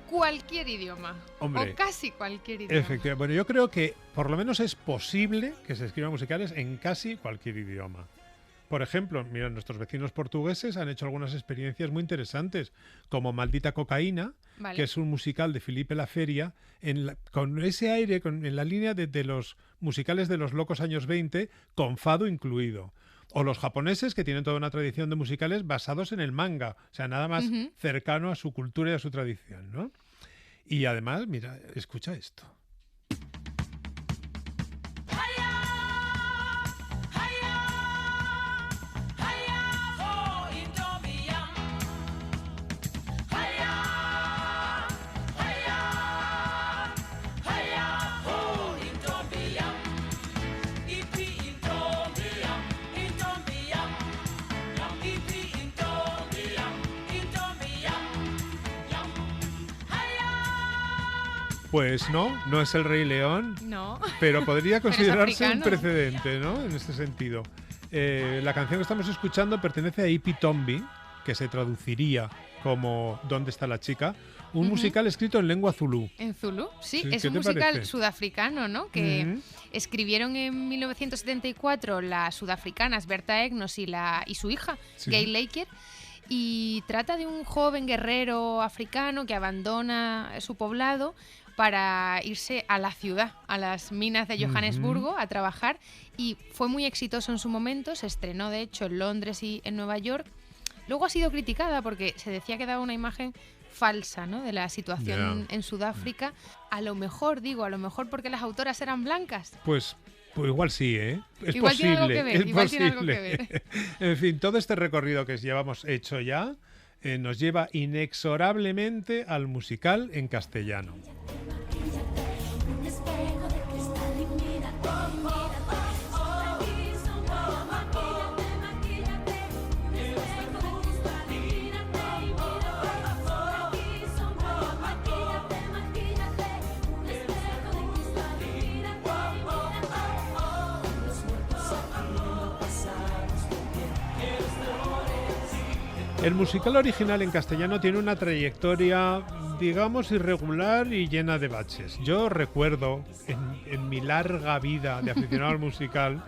[SPEAKER 5] cualquier idioma.
[SPEAKER 3] Hombre,
[SPEAKER 5] o casi cualquier idioma.
[SPEAKER 3] Efectivamente. Bueno, yo creo que por lo menos es posible que se escriban musicales en casi cualquier idioma. Por ejemplo, mira, nuestros vecinos portugueses han hecho algunas experiencias muy interesantes, como Maldita Cocaína,
[SPEAKER 5] Vale.
[SPEAKER 3] que es un musical de Felipe La Feria, con ese aire, en la línea de los musicales de los locos años 20, con fado incluido. O los japoneses, que tienen toda una tradición de musicales basados en el manga, o sea, nada más cercano a su cultura y a su tradición, ¿no? Y además, mira, escucha esto. Pues no es el Rey León,
[SPEAKER 5] No.
[SPEAKER 3] pero podría considerarse un
[SPEAKER 5] africano.
[SPEAKER 3] precedente, ¿no? En este sentido. La canción que estamos escuchando pertenece a Ipi Tombi, que se traduciría como ¿Dónde está la chica? Un musical escrito en lengua zulú.
[SPEAKER 5] ¿En Zulu? Sí,
[SPEAKER 3] Sí,
[SPEAKER 5] es
[SPEAKER 3] ¿qué
[SPEAKER 5] un
[SPEAKER 3] te
[SPEAKER 5] musical
[SPEAKER 3] parece?
[SPEAKER 5] sudafricano, ¿no? Que escribieron en 1974 las sudafricanas Berta Egnos y su hija,
[SPEAKER 3] Sí.
[SPEAKER 5] Gail Laker, y trata de un joven guerrero africano que abandona su poblado para irse a la ciudad, a las minas de Johannesburgo, a trabajar, y fue muy exitoso en su momento, se estrenó de hecho en Londres y en Nueva York. Luego ha sido criticada porque se decía que daba una imagen falsa, ¿no?, de la situación en Sudáfrica. A lo mejor porque las autoras eran blancas.
[SPEAKER 3] Pues igual sí, ¿eh? Es
[SPEAKER 5] Igual tiene algo
[SPEAKER 3] posible.
[SPEAKER 5] que ver,
[SPEAKER 3] Es
[SPEAKER 5] igual tiene algo
[SPEAKER 3] posible.
[SPEAKER 5] que ver.
[SPEAKER 3] En fin, todo este recorrido que llevamos hecho ya nos lleva inexorablemente al musical en castellano.
[SPEAKER 8] Un espejo de cristal y mírate, maquíllate, maquíllate. Un espejo de cristal y mírate, maquíllate, maquíllate. Un espejo de cristal y mírate, los muertos aquí no pasamos muy bien.
[SPEAKER 3] El musical original en castellano tiene una trayectoria, digamos, irregular y llena de baches. Yo recuerdo en mi larga vida de aficionado al musical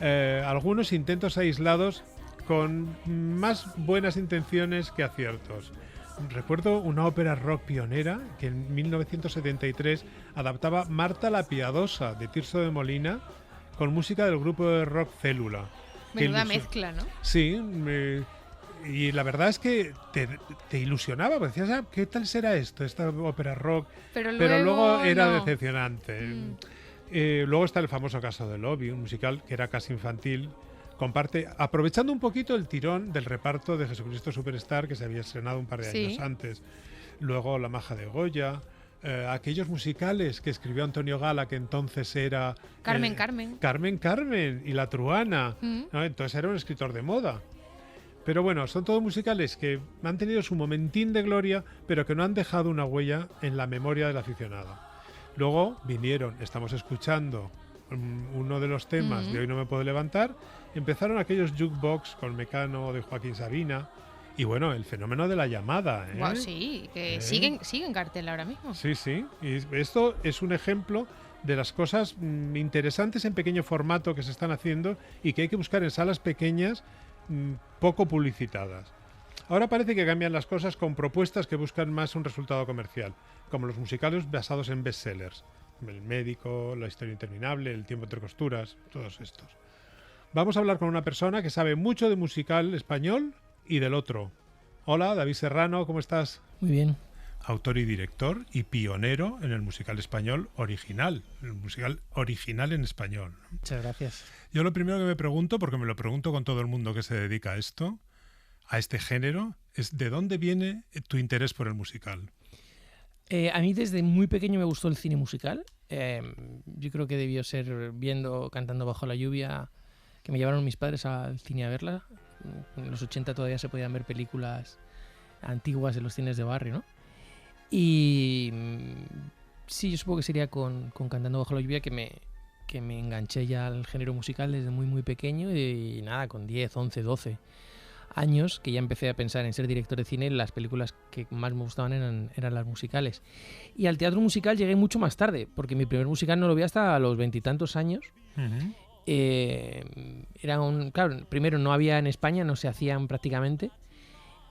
[SPEAKER 3] algunos intentos aislados con más buenas intenciones que aciertos. Recuerdo una ópera rock pionera que en 1973 adaptaba Marta la Piadosa de Tirso de Molina con música del grupo de rock Célula. que
[SPEAKER 5] Menuda
[SPEAKER 3] ilusio-
[SPEAKER 5] mezcla, ¿no?
[SPEAKER 3] Sí, y la verdad es que te ilusionaba, porque decías, "Ah, ¿qué tal será esto, esta ópera rock?"
[SPEAKER 5] Pero
[SPEAKER 3] luego era
[SPEAKER 5] no.
[SPEAKER 3] decepcionante. Luego está el famoso caso de Lobby, un musical que era casi infantil. Comparte, aprovechando un poquito el tirón del reparto de Jesucristo Superstar, que se había estrenado un par de
[SPEAKER 5] Sí.
[SPEAKER 3] años antes. Luego La Maja de Goya. Aquellos musicales que escribió Antonio Gala, que entonces era...
[SPEAKER 5] Carmen,
[SPEAKER 3] Carmen y La Truana. ¿No? Entonces era un escritor de moda. Pero bueno, son todos musicales que han tenido su momentín de gloria, pero que no han dejado una huella en la memoria del aficionado. Luego vinieron, estamos escuchando uno de los temas de Hoy no me puedo levantar, empezaron aquellos jukebox con Mecano de Joaquín Sabina, y bueno, el fenómeno de la llamada. ¿eh?
[SPEAKER 5] Guau, sí, que sigue en cartel ahora mismo.
[SPEAKER 3] Sí, sí. Y esto es un ejemplo de las cosas interesantes en pequeño formato que se están haciendo y que hay que buscar en salas pequeñas poco publicitadas. Ahora parece que cambian las cosas con propuestas que buscan más un resultado comercial, como los musicales basados en bestsellers. El médico, La historia interminable, El tiempo entre costuras, todos estos. Vamos a hablar con una persona que sabe mucho de musical español y del otro. Hola, David Serrano, ¿cómo estás?
[SPEAKER 11] Muy bien.
[SPEAKER 3] Autor y director y pionero en el musical español original, el musical original en español.
[SPEAKER 11] Muchas gracias.
[SPEAKER 3] Yo lo primero que me pregunto, porque me lo pregunto con todo el mundo que se dedica a esto, a este género, es ¿de dónde viene tu interés por el musical?
[SPEAKER 11] A mí desde muy pequeño me gustó el cine musical. Yo creo que debió ser viendo Cantando bajo la lluvia, que me llevaron mis padres al cine a verla. En los 80 todavía se podían ver películas antiguas en los cines de barrio, ¿no? Y sí, yo supongo que sería con Cantando bajo la lluvia que me enganché ya al género musical desde muy muy pequeño y nada, con 10, 11, 12 años que ya empecé a pensar en ser director de cine. Las películas que más me gustaban eran las musicales. Y al teatro musical llegué mucho más tarde, porque mi primer musical no lo vi hasta los 20 y tantos años. Claro, primero no había en España, no se hacían prácticamente,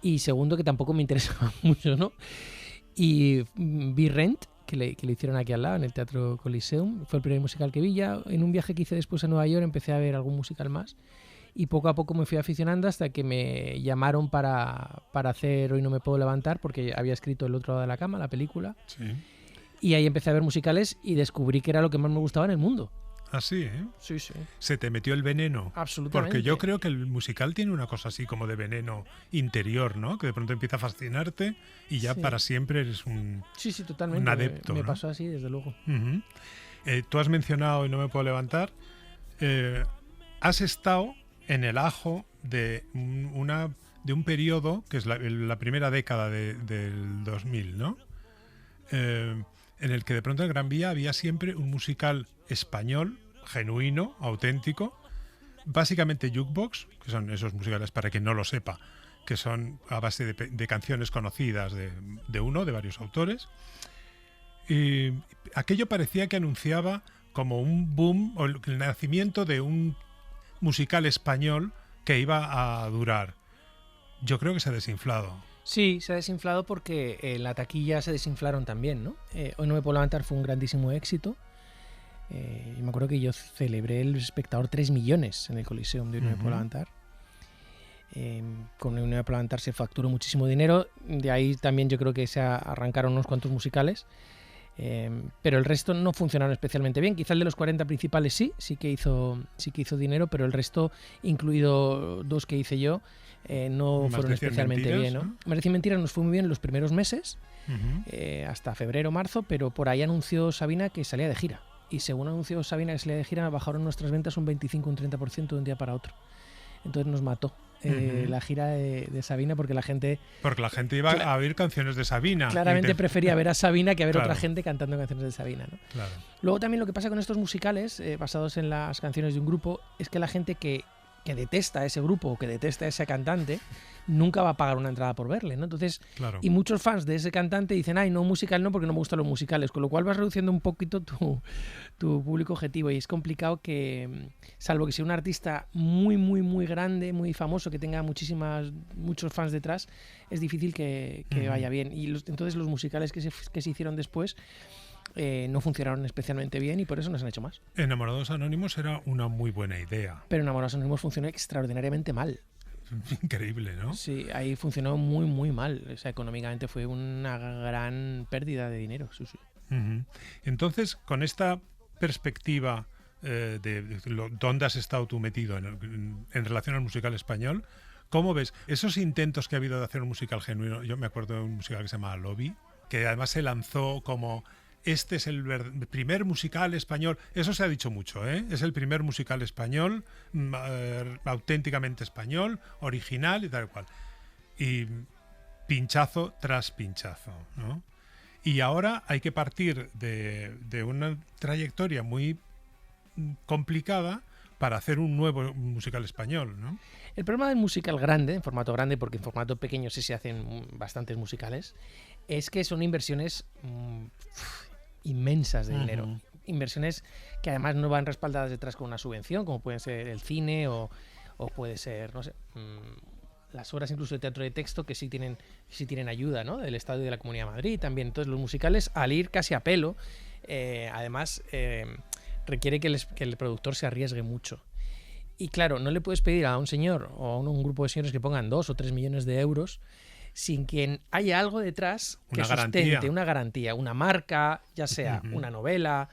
[SPEAKER 11] y segundo que tampoco me interesaba mucho, ¿no? Y vi Rent, que le hicieron aquí al lado, en el Teatro Coliseum. Fue el primer musical que vi. Ya en un viaje que hice después a Nueva York empecé a ver algún musical más, y poco a poco me fui aficionando hasta que me llamaron para hacer Hoy no me puedo levantar, porque había escrito El otro lado de la cama, la película.
[SPEAKER 3] Sí.
[SPEAKER 11] Y ahí empecé a ver musicales y descubrí que era lo que más me gustaba en el mundo.
[SPEAKER 3] Así, ¿eh?
[SPEAKER 11] Sí, sí.
[SPEAKER 3] ¿Se te metió el veneno?
[SPEAKER 11] Absolutamente.
[SPEAKER 3] Porque yo creo que el musical tiene una cosa así como de veneno interior, ¿no? Que de pronto empieza a fascinarte y ya
[SPEAKER 11] Sí.
[SPEAKER 3] para siempre eres un
[SPEAKER 11] totalmente.
[SPEAKER 3] un adepto,
[SPEAKER 11] Me
[SPEAKER 3] ¿no?
[SPEAKER 11] pasó así, desde luego.
[SPEAKER 3] Ujú. Tú has mencionado y no me puedo levantar. Has estado en el ajo de un periodo que es la primera década del 2000, ¿no? en el que de pronto en Gran Vía había siempre un musical español, genuino, auténtico, básicamente jukebox, que son esos musicales, para quien no lo sepa, que son a base de canciones conocidas de varios autores. Y aquello parecía que anunciaba como un boom o el nacimiento de un musical español que iba a durar. Yo creo que se ha desinflado.
[SPEAKER 11] Sí, se ha desinflado porque en la taquilla se desinflaron también, ¿no? Hoy no me puedo levantar fue un grandísimo éxito. Y me acuerdo que yo celebré el espectador 3 millones en el Coliseum de Hoy no me puedo levantar. Con Hoy no me puedo levantar se facturó muchísimo dinero. De ahí también yo creo que se arrancaron unos cuantos musicales. Pero el resto no funcionaron especialmente bien. Quizá el de los 40 principales sí que hizo dinero, pero el resto, incluido 2 que hice yo, no fueron especialmente bien, ¿no? Más de Mentiras nos fue muy bien en los primeros meses, hasta febrero, marzo, pero por ahí anunció Sabina que salía de gira. Y según anunció Sabina que salía de gira, bajaron nuestras ventas un 25, un 30% de un día para otro. Entonces nos mató la gira de Sabina porque la gente
[SPEAKER 3] iba a oír canciones de Sabina.
[SPEAKER 11] Claramente prefería ver a Sabina que a ver otra gente cantando canciones de Sabina, ¿no?
[SPEAKER 3] Claro.
[SPEAKER 11] Luego también lo que pasa con estos musicales basados en las canciones de un grupo es que la gente que detesta a ese grupo o que detesta a ese cantante nunca va a pagar una entrada por verle, ¿no? Entonces, y muchos fans de ese cantante dicen, ay, no, musical no, porque no me gustan los musicales, con lo cual vas reduciendo un poquito tu público objetivo y es complicado que, salvo que sea un artista muy, muy, muy grande, muy famoso, que tenga muchos fans detrás, es difícil que vaya bien. Y entonces los musicales que se hicieron después no funcionaron especialmente bien y por eso no se han hecho más.
[SPEAKER 3] Enamorados Anónimos era una muy buena idea.
[SPEAKER 11] Pero Enamorados Anónimos funcionó extraordinariamente mal.
[SPEAKER 3] Increíble, ¿no?
[SPEAKER 11] Sí, ahí funcionó muy, muy mal. O sea, económicamente fue una gran pérdida de dinero. Sí.
[SPEAKER 3] Entonces, con esta perspectiva de dónde has estado tú metido en relación al musical español, ¿cómo ves esos intentos que ha habido de hacer un musical genuino? Yo me acuerdo de un musical que se llama Lobby, que además se lanzó como... Este es el primer musical español, eso se ha dicho mucho, es el primer musical español, auténticamente español, original y tal cual. Y pinchazo tras pinchazo, ¿no? Y ahora hay que partir de una trayectoria muy complicada para hacer un nuevo musical español, ¿no?
[SPEAKER 11] El problema del musical grande, en formato grande, porque en formato pequeño sí se hacen bastantes musicales, es que son inversiones inmensas de dinero. Inversiones que además no van respaldadas detrás con una subvención, como pueden ser el cine o puede ser, no sé, las obras incluso de teatro de texto que sí tienen ayuda, ¿no? Del Estado y de la Comunidad de Madrid también. Entonces los musicales, al ir casi a pelo, además requiere que el productor se arriesgue mucho. Y claro, no le puedes pedir a un señor o a un grupo de señores que pongan 2 o 3 millones de euros sin que haya algo detrás que sustente, una garantía, una marca, ya sea una novela,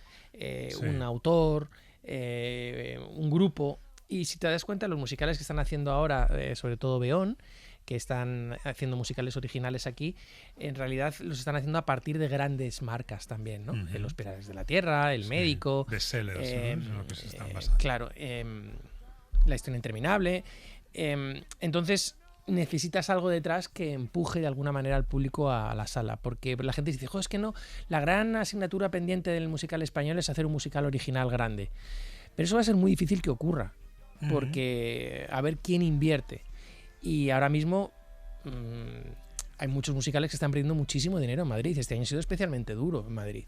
[SPEAKER 11] un autor, un grupo. Y si te das cuenta, los musicales que están haciendo ahora, sobre todo Beón, que están haciendo musicales originales aquí, en realidad los están haciendo a partir de grandes marcas también, ¿no? Los Pilares de la Tierra, El Médico.
[SPEAKER 3] Bestsellers, ¿no? En lo que se están basando.
[SPEAKER 11] Claro, La Historia Interminable. Entonces necesitas algo detrás que empuje de alguna manera al público a la sala, porque la gente dice, es que no, la gran asignatura pendiente del musical español es hacer un musical original grande, pero eso va a ser muy difícil que ocurra, porque a ver quién invierte, y ahora mismo hay muchos musicales que están perdiendo muchísimo dinero en Madrid. Este año ha sido especialmente duro en Madrid.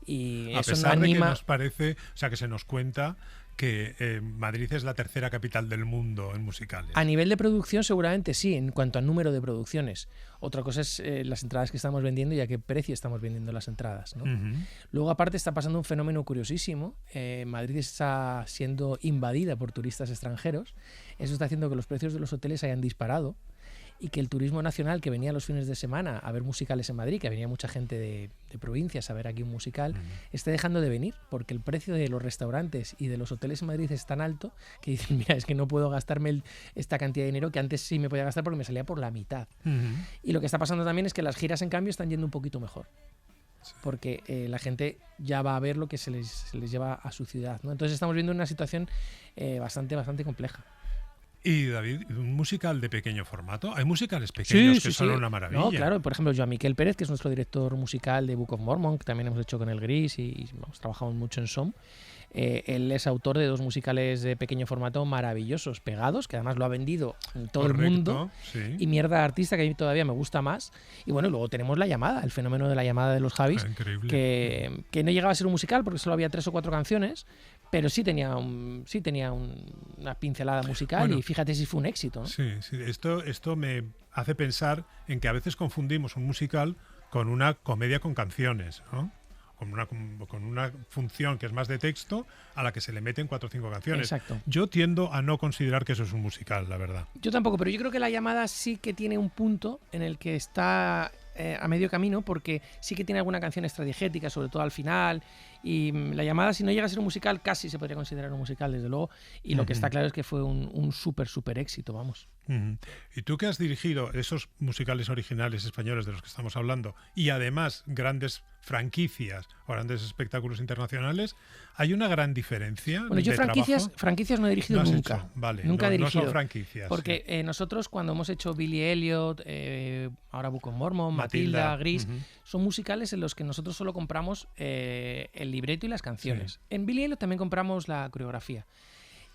[SPEAKER 11] Y
[SPEAKER 3] a
[SPEAKER 11] eso
[SPEAKER 3] pesar
[SPEAKER 11] no anima...
[SPEAKER 3] de que nos parece, o sea, que se nos cuenta que Madrid es la tercera capital del mundo en musicales.
[SPEAKER 11] A nivel de producción seguramente sí, en cuanto al número de producciones. Otra cosa es las entradas que estamos vendiendo y a qué precio estamos vendiendo las entradas, ¿no? Luego aparte está pasando un fenómeno curiosísimo. Madrid está siendo invadida por turistas extranjeros. Eso está haciendo que los precios de los hoteles hayan disparado y que el turismo nacional que venía los fines de semana a ver musicales en Madrid, que venía mucha gente de provincias a ver aquí un musical, esté dejando de venir porque el precio de los restaurantes y de los hoteles en Madrid es tan alto que dicen, mira, es que no puedo gastarme esta cantidad de dinero que antes sí me podía gastar porque me salía por la mitad. Y lo que está pasando también es que las giras en cambio están yendo un poquito mejor. Porque la gente ya va a ver lo que se les lleva a su ciudad, ¿no? Entonces estamos viendo una situación bastante compleja.
[SPEAKER 3] Y David, ¿un musical de pequeño formato? Hay musicales pequeños que son una maravilla.
[SPEAKER 11] No, claro, por ejemplo, Joan Miquel Pérez, que es nuestro director musical de Book of Mormon, que también hemos hecho con El Gris y trabajamos mucho en SOM. Él es autor de 2 musicales de pequeño formato maravillosos, Pegados, que además lo ha vendido en todo el mundo,
[SPEAKER 3] sí.
[SPEAKER 11] Y Mierda Artista, que a mí todavía me gusta más. Y bueno, luego tenemos La Llamada, el fenómeno de La Llamada de los Javis, que no llegaba a ser un musical porque solo había 3 o 4 canciones, pero sí tenía una pincelada musical, bueno, y fíjate si fue un éxito, ¿no?
[SPEAKER 3] Sí, sí. Esto me hace pensar en que a veces confundimos un musical con una comedia con canciones, ¿no? Con una función que es más de texto a la que se le meten 4 o 5 canciones.
[SPEAKER 11] Exacto.
[SPEAKER 3] Yo tiendo a no considerar que eso es un musical, la verdad.
[SPEAKER 11] Yo tampoco, pero yo creo que La Llamada sí que tiene un punto en el que está a medio camino, porque sí que tiene alguna canción extradigética, sobre todo al final, y La Llamada, si no llega a ser un musical, casi se podría considerar un musical, desde luego, y lo que está claro es que fue un súper éxito, vamos.
[SPEAKER 3] Y tú que has dirigido esos musicales originales españoles de los que estamos hablando, y además grandes franquicias o grandes espectáculos internacionales, ¿hay una gran diferencia?
[SPEAKER 11] Bueno, yo franquicias no he dirigido nunca.
[SPEAKER 3] Vale,
[SPEAKER 11] nunca he dirigido.
[SPEAKER 3] No son franquicias.
[SPEAKER 11] Porque nosotros, cuando hemos hecho Billy Elliot, ahora Book of Mormon, Matilda, Gris, son musicales en los que nosotros solo compramos el libreto y las canciones. Sí. En Billy Elliot también compramos la coreografía.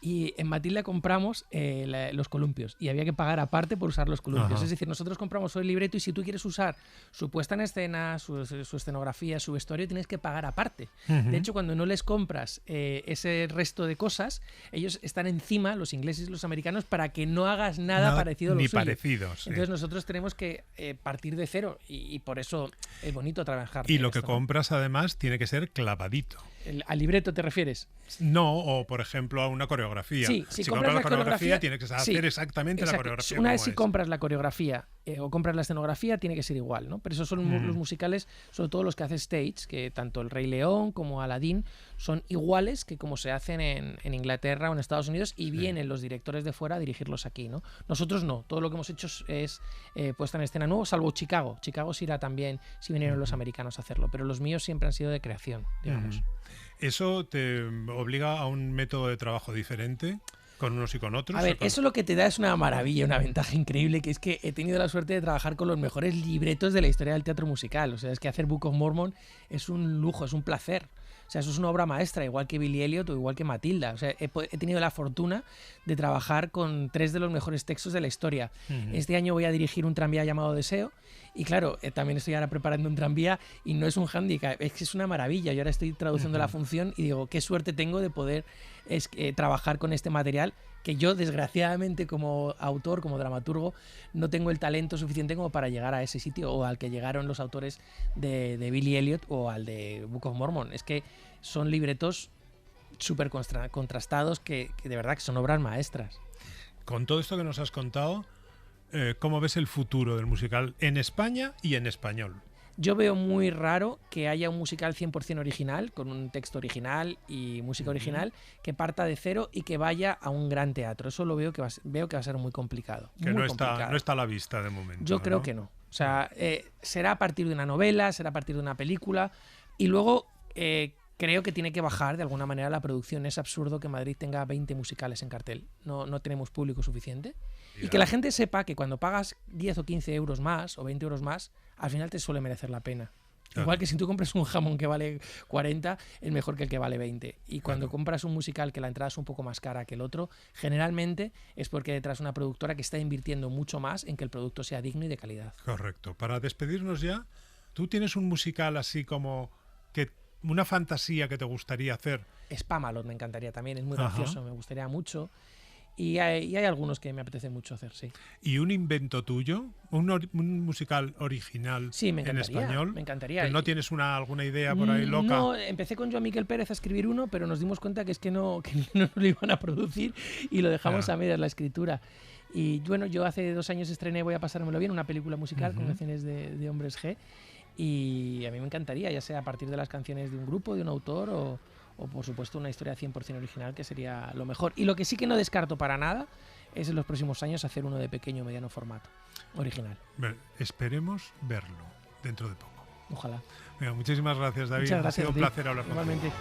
[SPEAKER 11] Y en Matilda compramos los columpios y había que pagar aparte por usar los columpios. Ajá. Es decir, nosotros compramos solo el libreto y si tú quieres usar su puesta en escena, su escenografía, su vestuario, tienes que pagar aparte. De hecho, cuando no les compras ese resto de cosas, ellos están encima, los ingleses y los americanos, para que no hagas nada parecido a lo
[SPEAKER 3] ni
[SPEAKER 11] suyo.
[SPEAKER 3] Parecidos.
[SPEAKER 11] Entonces nosotros tenemos que partir de cero y por eso es bonito trabajar.
[SPEAKER 3] Y lo que compras, además, tiene que ser clavadito.
[SPEAKER 11] ¿Al libreto te refieres?
[SPEAKER 3] No, o por ejemplo a una coreografía.
[SPEAKER 11] Sí,
[SPEAKER 3] si compras la coreografía tienes que hacer exactamente la coreografía.
[SPEAKER 11] Una vez si compras la coreografía o compras la escenografía, tiene que ser igual, ¿no? Pero esos son los musicales, sobre todo los que hace Stage, que tanto El Rey León como Aladdin son iguales que como se hacen en Inglaterra o en Estados Unidos, y vienen los directores de fuera a dirigirlos aquí, ¿no? Nosotros no, todo lo que hemos hecho es puesta en escena nuevo, salvo Chicago. Chicago sí irá también, si vinieron los americanos a hacerlo, pero los míos siempre han sido de creación, digamos.
[SPEAKER 3] ¿Eso te obliga a un método de trabajo diferente con unos y con otros?
[SPEAKER 11] A ver, eso lo que te da es una maravilla, una ventaja increíble, que es que he tenido la suerte de trabajar con los mejores libretos de la historia del teatro musical. O sea, es que hacer Book of Mormon es un lujo, es un placer. O sea, eso es una obra maestra, igual que Billy Elliot o igual que Matilda. O sea, he tenido la fortuna de trabajar con 3 de los mejores textos de la historia. Este año voy a dirigir un tranvía llamado Deseo. Y claro, también estoy ahora preparando un tranvía y no es un hándicap, es que es una maravilla. Yo ahora estoy traduciendo la función y digo, qué suerte tengo de poder trabajar con este material, que yo desgraciadamente como autor, como dramaturgo, no tengo el talento suficiente como para llegar a ese sitio o al que llegaron los autores de Billy Elliot o al de Book of Mormon. Es que son libretos súper contrastados que de verdad que son obras maestras.
[SPEAKER 3] Con todo esto que nos has contado, ¿cómo ves el futuro del musical en España y en español?
[SPEAKER 11] Yo veo muy raro que haya un musical 100% original, con un texto original y música original, que parta de cero y que vaya a un gran teatro. Eso lo veo que va a ser muy complicado.
[SPEAKER 3] Que no está a la vista de momento.
[SPEAKER 11] Yo creo que no. O sea, será a partir de una novela, será a partir de una película, y luego creo que tiene que bajar de alguna manera la producción. Es absurdo que Madrid tenga 20 musicales en cartel. No tenemos público suficiente. Y que la gente sepa que cuando pagas 10 o 15 euros más o 20 euros más, al final te suele merecer la pena. Claro. Igual que si tú compras un jamón que vale 40, es mejor que el que vale 20. Y cuando compras un musical que la entrada es un poco más cara que el otro, generalmente es porque detrás una productora que está invirtiendo mucho más en que el producto sea digno y de calidad.
[SPEAKER 3] Correcto. Para despedirnos ya, ¿tú tienes un musical así como que una fantasía que te gustaría hacer?
[SPEAKER 11] Spamalot me encantaría también, es muy gracioso, me gustaría mucho. Y hay algunos que me apetece mucho hacer, sí.
[SPEAKER 3] ¿Y un invento tuyo? ¿Un musical original en español?
[SPEAKER 11] Me encantaría.
[SPEAKER 3] ¿No tienes alguna idea por ahí loca?
[SPEAKER 11] No, empecé con Joan Miquel Pérez a escribir uno, pero nos dimos cuenta que no lo iban a producir y lo dejamos a medias la escritura. Y bueno, yo hace 2 años estrené Voy a pasármelo bien, una película musical con canciones de Hombres G. Y a mí me encantaría, ya sea a partir de las canciones de un grupo, de un autor o por supuesto una historia 100% original, que sería lo mejor. Y lo que sí que no descarto para nada es en los próximos años hacer uno de pequeño o mediano formato, original.
[SPEAKER 3] Bueno, esperemos verlo dentro de poco.
[SPEAKER 11] Ojalá.
[SPEAKER 3] Venga, muchísimas gracias, David.
[SPEAKER 11] Muchas gracias,
[SPEAKER 3] ha sido un placer hablar contigo.
[SPEAKER 11] Igualmente.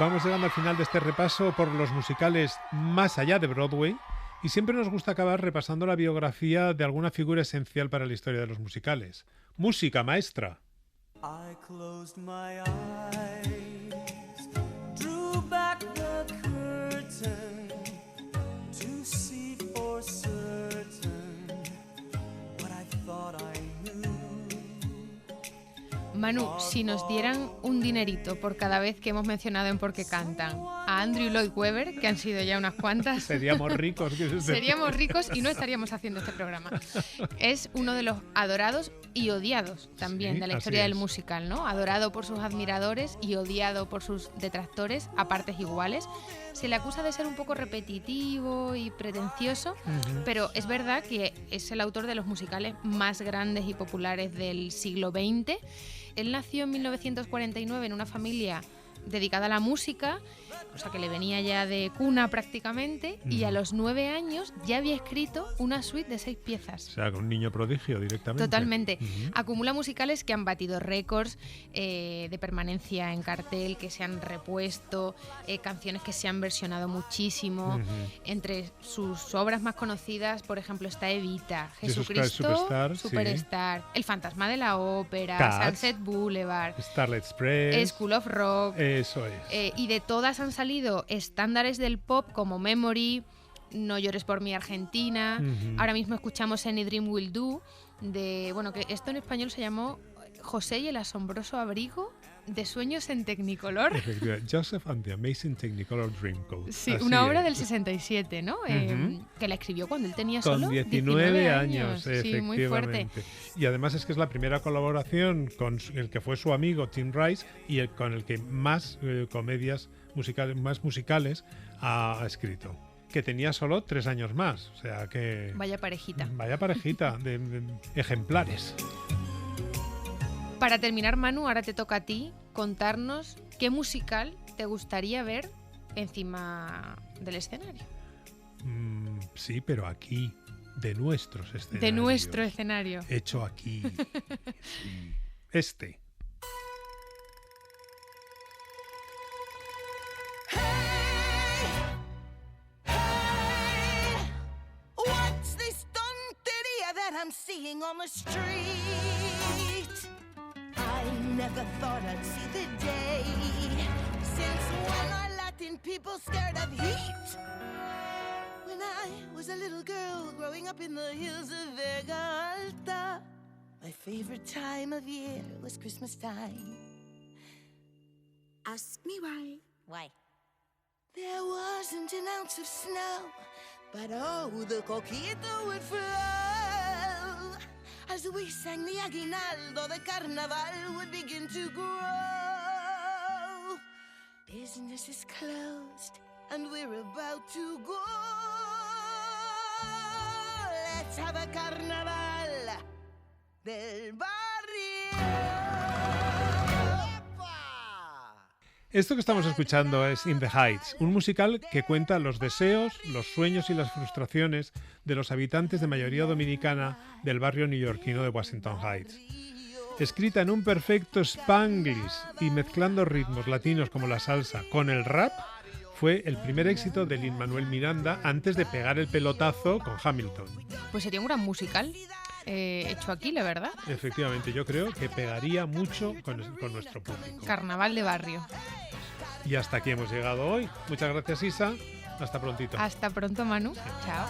[SPEAKER 3] Vamos llegando al final de este repaso por los musicales más allá de Broadway y siempre nos gusta acabar repasando la biografía de alguna figura esencial para la historia de los musicales. Música, maestra.
[SPEAKER 10] I closed my eyes, drew back the curtain to see for certain what I thought I knew.
[SPEAKER 5] Manu, si nos dieran un dinerito por cada vez que hemos mencionado en Por qué cantan a Andrew Lloyd Webber, que han sido ya unas cuantas,
[SPEAKER 3] Seríamos ricos.
[SPEAKER 5] seríamos ricos y no estaríamos haciendo este programa. Es uno de los adorados y odiados también
[SPEAKER 3] Sí,
[SPEAKER 5] de la
[SPEAKER 3] así
[SPEAKER 5] historia del
[SPEAKER 3] es.
[SPEAKER 5] musical, ¿no? Adorado por sus admiradores y odiado por sus detractores a partes iguales. Se le acusa de ser un poco repetitivo y pretencioso, pero es verdad que es el autor de los musicales más grandes y populares del siglo XX. Él nació en 1949 en una familia dedicada a la música, o sea que le venía ya de cuna prácticamente, y a los 9 años ya había escrito una suite de 6 piezas.
[SPEAKER 3] O sea, con un niño prodigio directamente.
[SPEAKER 5] Totalmente. Acumula musicales que han batido récords de permanencia en cartel, que se han repuesto, canciones que se han versionado muchísimo. Entre sus obras más conocidas, por ejemplo, está Evita,
[SPEAKER 3] Jesus Christ
[SPEAKER 5] Jesucristo
[SPEAKER 3] Superstar, sí.
[SPEAKER 5] El fantasma de la ópera,
[SPEAKER 3] Cats,
[SPEAKER 5] Sunset Boulevard,
[SPEAKER 3] Starlight Express.
[SPEAKER 5] School of Rock.
[SPEAKER 3] Eso es.
[SPEAKER 5] Y de todas han salido estándares del pop como Memory, No llores por mi Argentina. Ahora mismo escuchamos Any Dream Will Do, que esto en español se llamó José y el asombroso abrigo de sueños en Technicolor.
[SPEAKER 3] Efectivamente, Joseph and the Amazing Technicolor Dreamcoat.
[SPEAKER 5] Sí,
[SPEAKER 3] Así
[SPEAKER 5] una obra
[SPEAKER 3] es.
[SPEAKER 5] del 67, ¿no? Que la escribió cuando él tenía
[SPEAKER 3] Con
[SPEAKER 5] solo
[SPEAKER 3] 19 años,
[SPEAKER 5] Sí,
[SPEAKER 3] efectivamente.
[SPEAKER 5] muy fuerte.
[SPEAKER 3] Y además es que es la primera colaboración con el que fue su amigo Tim Rice y con el que más comedias musicales, más musicales ha escrito. Que tenía solo 3 años más, o sea que...
[SPEAKER 5] Vaya parejita.
[SPEAKER 3] Vaya parejita de ejemplares.
[SPEAKER 5] Para terminar, Manu, ahora te toca a ti contarnos qué musical te gustaría ver encima del escenario.
[SPEAKER 3] Sí, pero aquí, de nuestros escenarios.
[SPEAKER 5] De nuestro escenario.
[SPEAKER 3] Hecho aquí. Sí. Este.
[SPEAKER 12] What's this tonteria that I'm seeing on the street? I never thought I'd see the day. Since when are Latin people scared of heat? When I was a little girl growing up in the hills of Vega Alta, my favorite time of year was Christmas time. Ask me why. Why? There wasn't an ounce of snow, but oh, the coquito would flow. As we sang the aguinaldo, the carnaval would begin to grow. Business is closed, and we're about to go. Let's have a carnaval del barrio.
[SPEAKER 3] Esto que estamos escuchando es In the Heights, un musical que cuenta los deseos, los sueños y las frustraciones de los habitantes de mayoría dominicana del barrio neoyorquino de Washington Heights. Escrita en un perfecto Spanglish y mezclando ritmos latinos como la salsa con el rap, fue el primer éxito de Lin-Manuel Miranda antes de pegar el pelotazo con Hamilton.
[SPEAKER 5] Pues sería un gran musical hecho aquí, la verdad.
[SPEAKER 3] Efectivamente, yo creo que pegaría mucho con nuestro público.
[SPEAKER 5] Carnaval de barrio.
[SPEAKER 3] Y hasta aquí hemos llegado hoy. Muchas gracias, Isa. Hasta prontito.
[SPEAKER 5] Hasta pronto, Manu. Chao.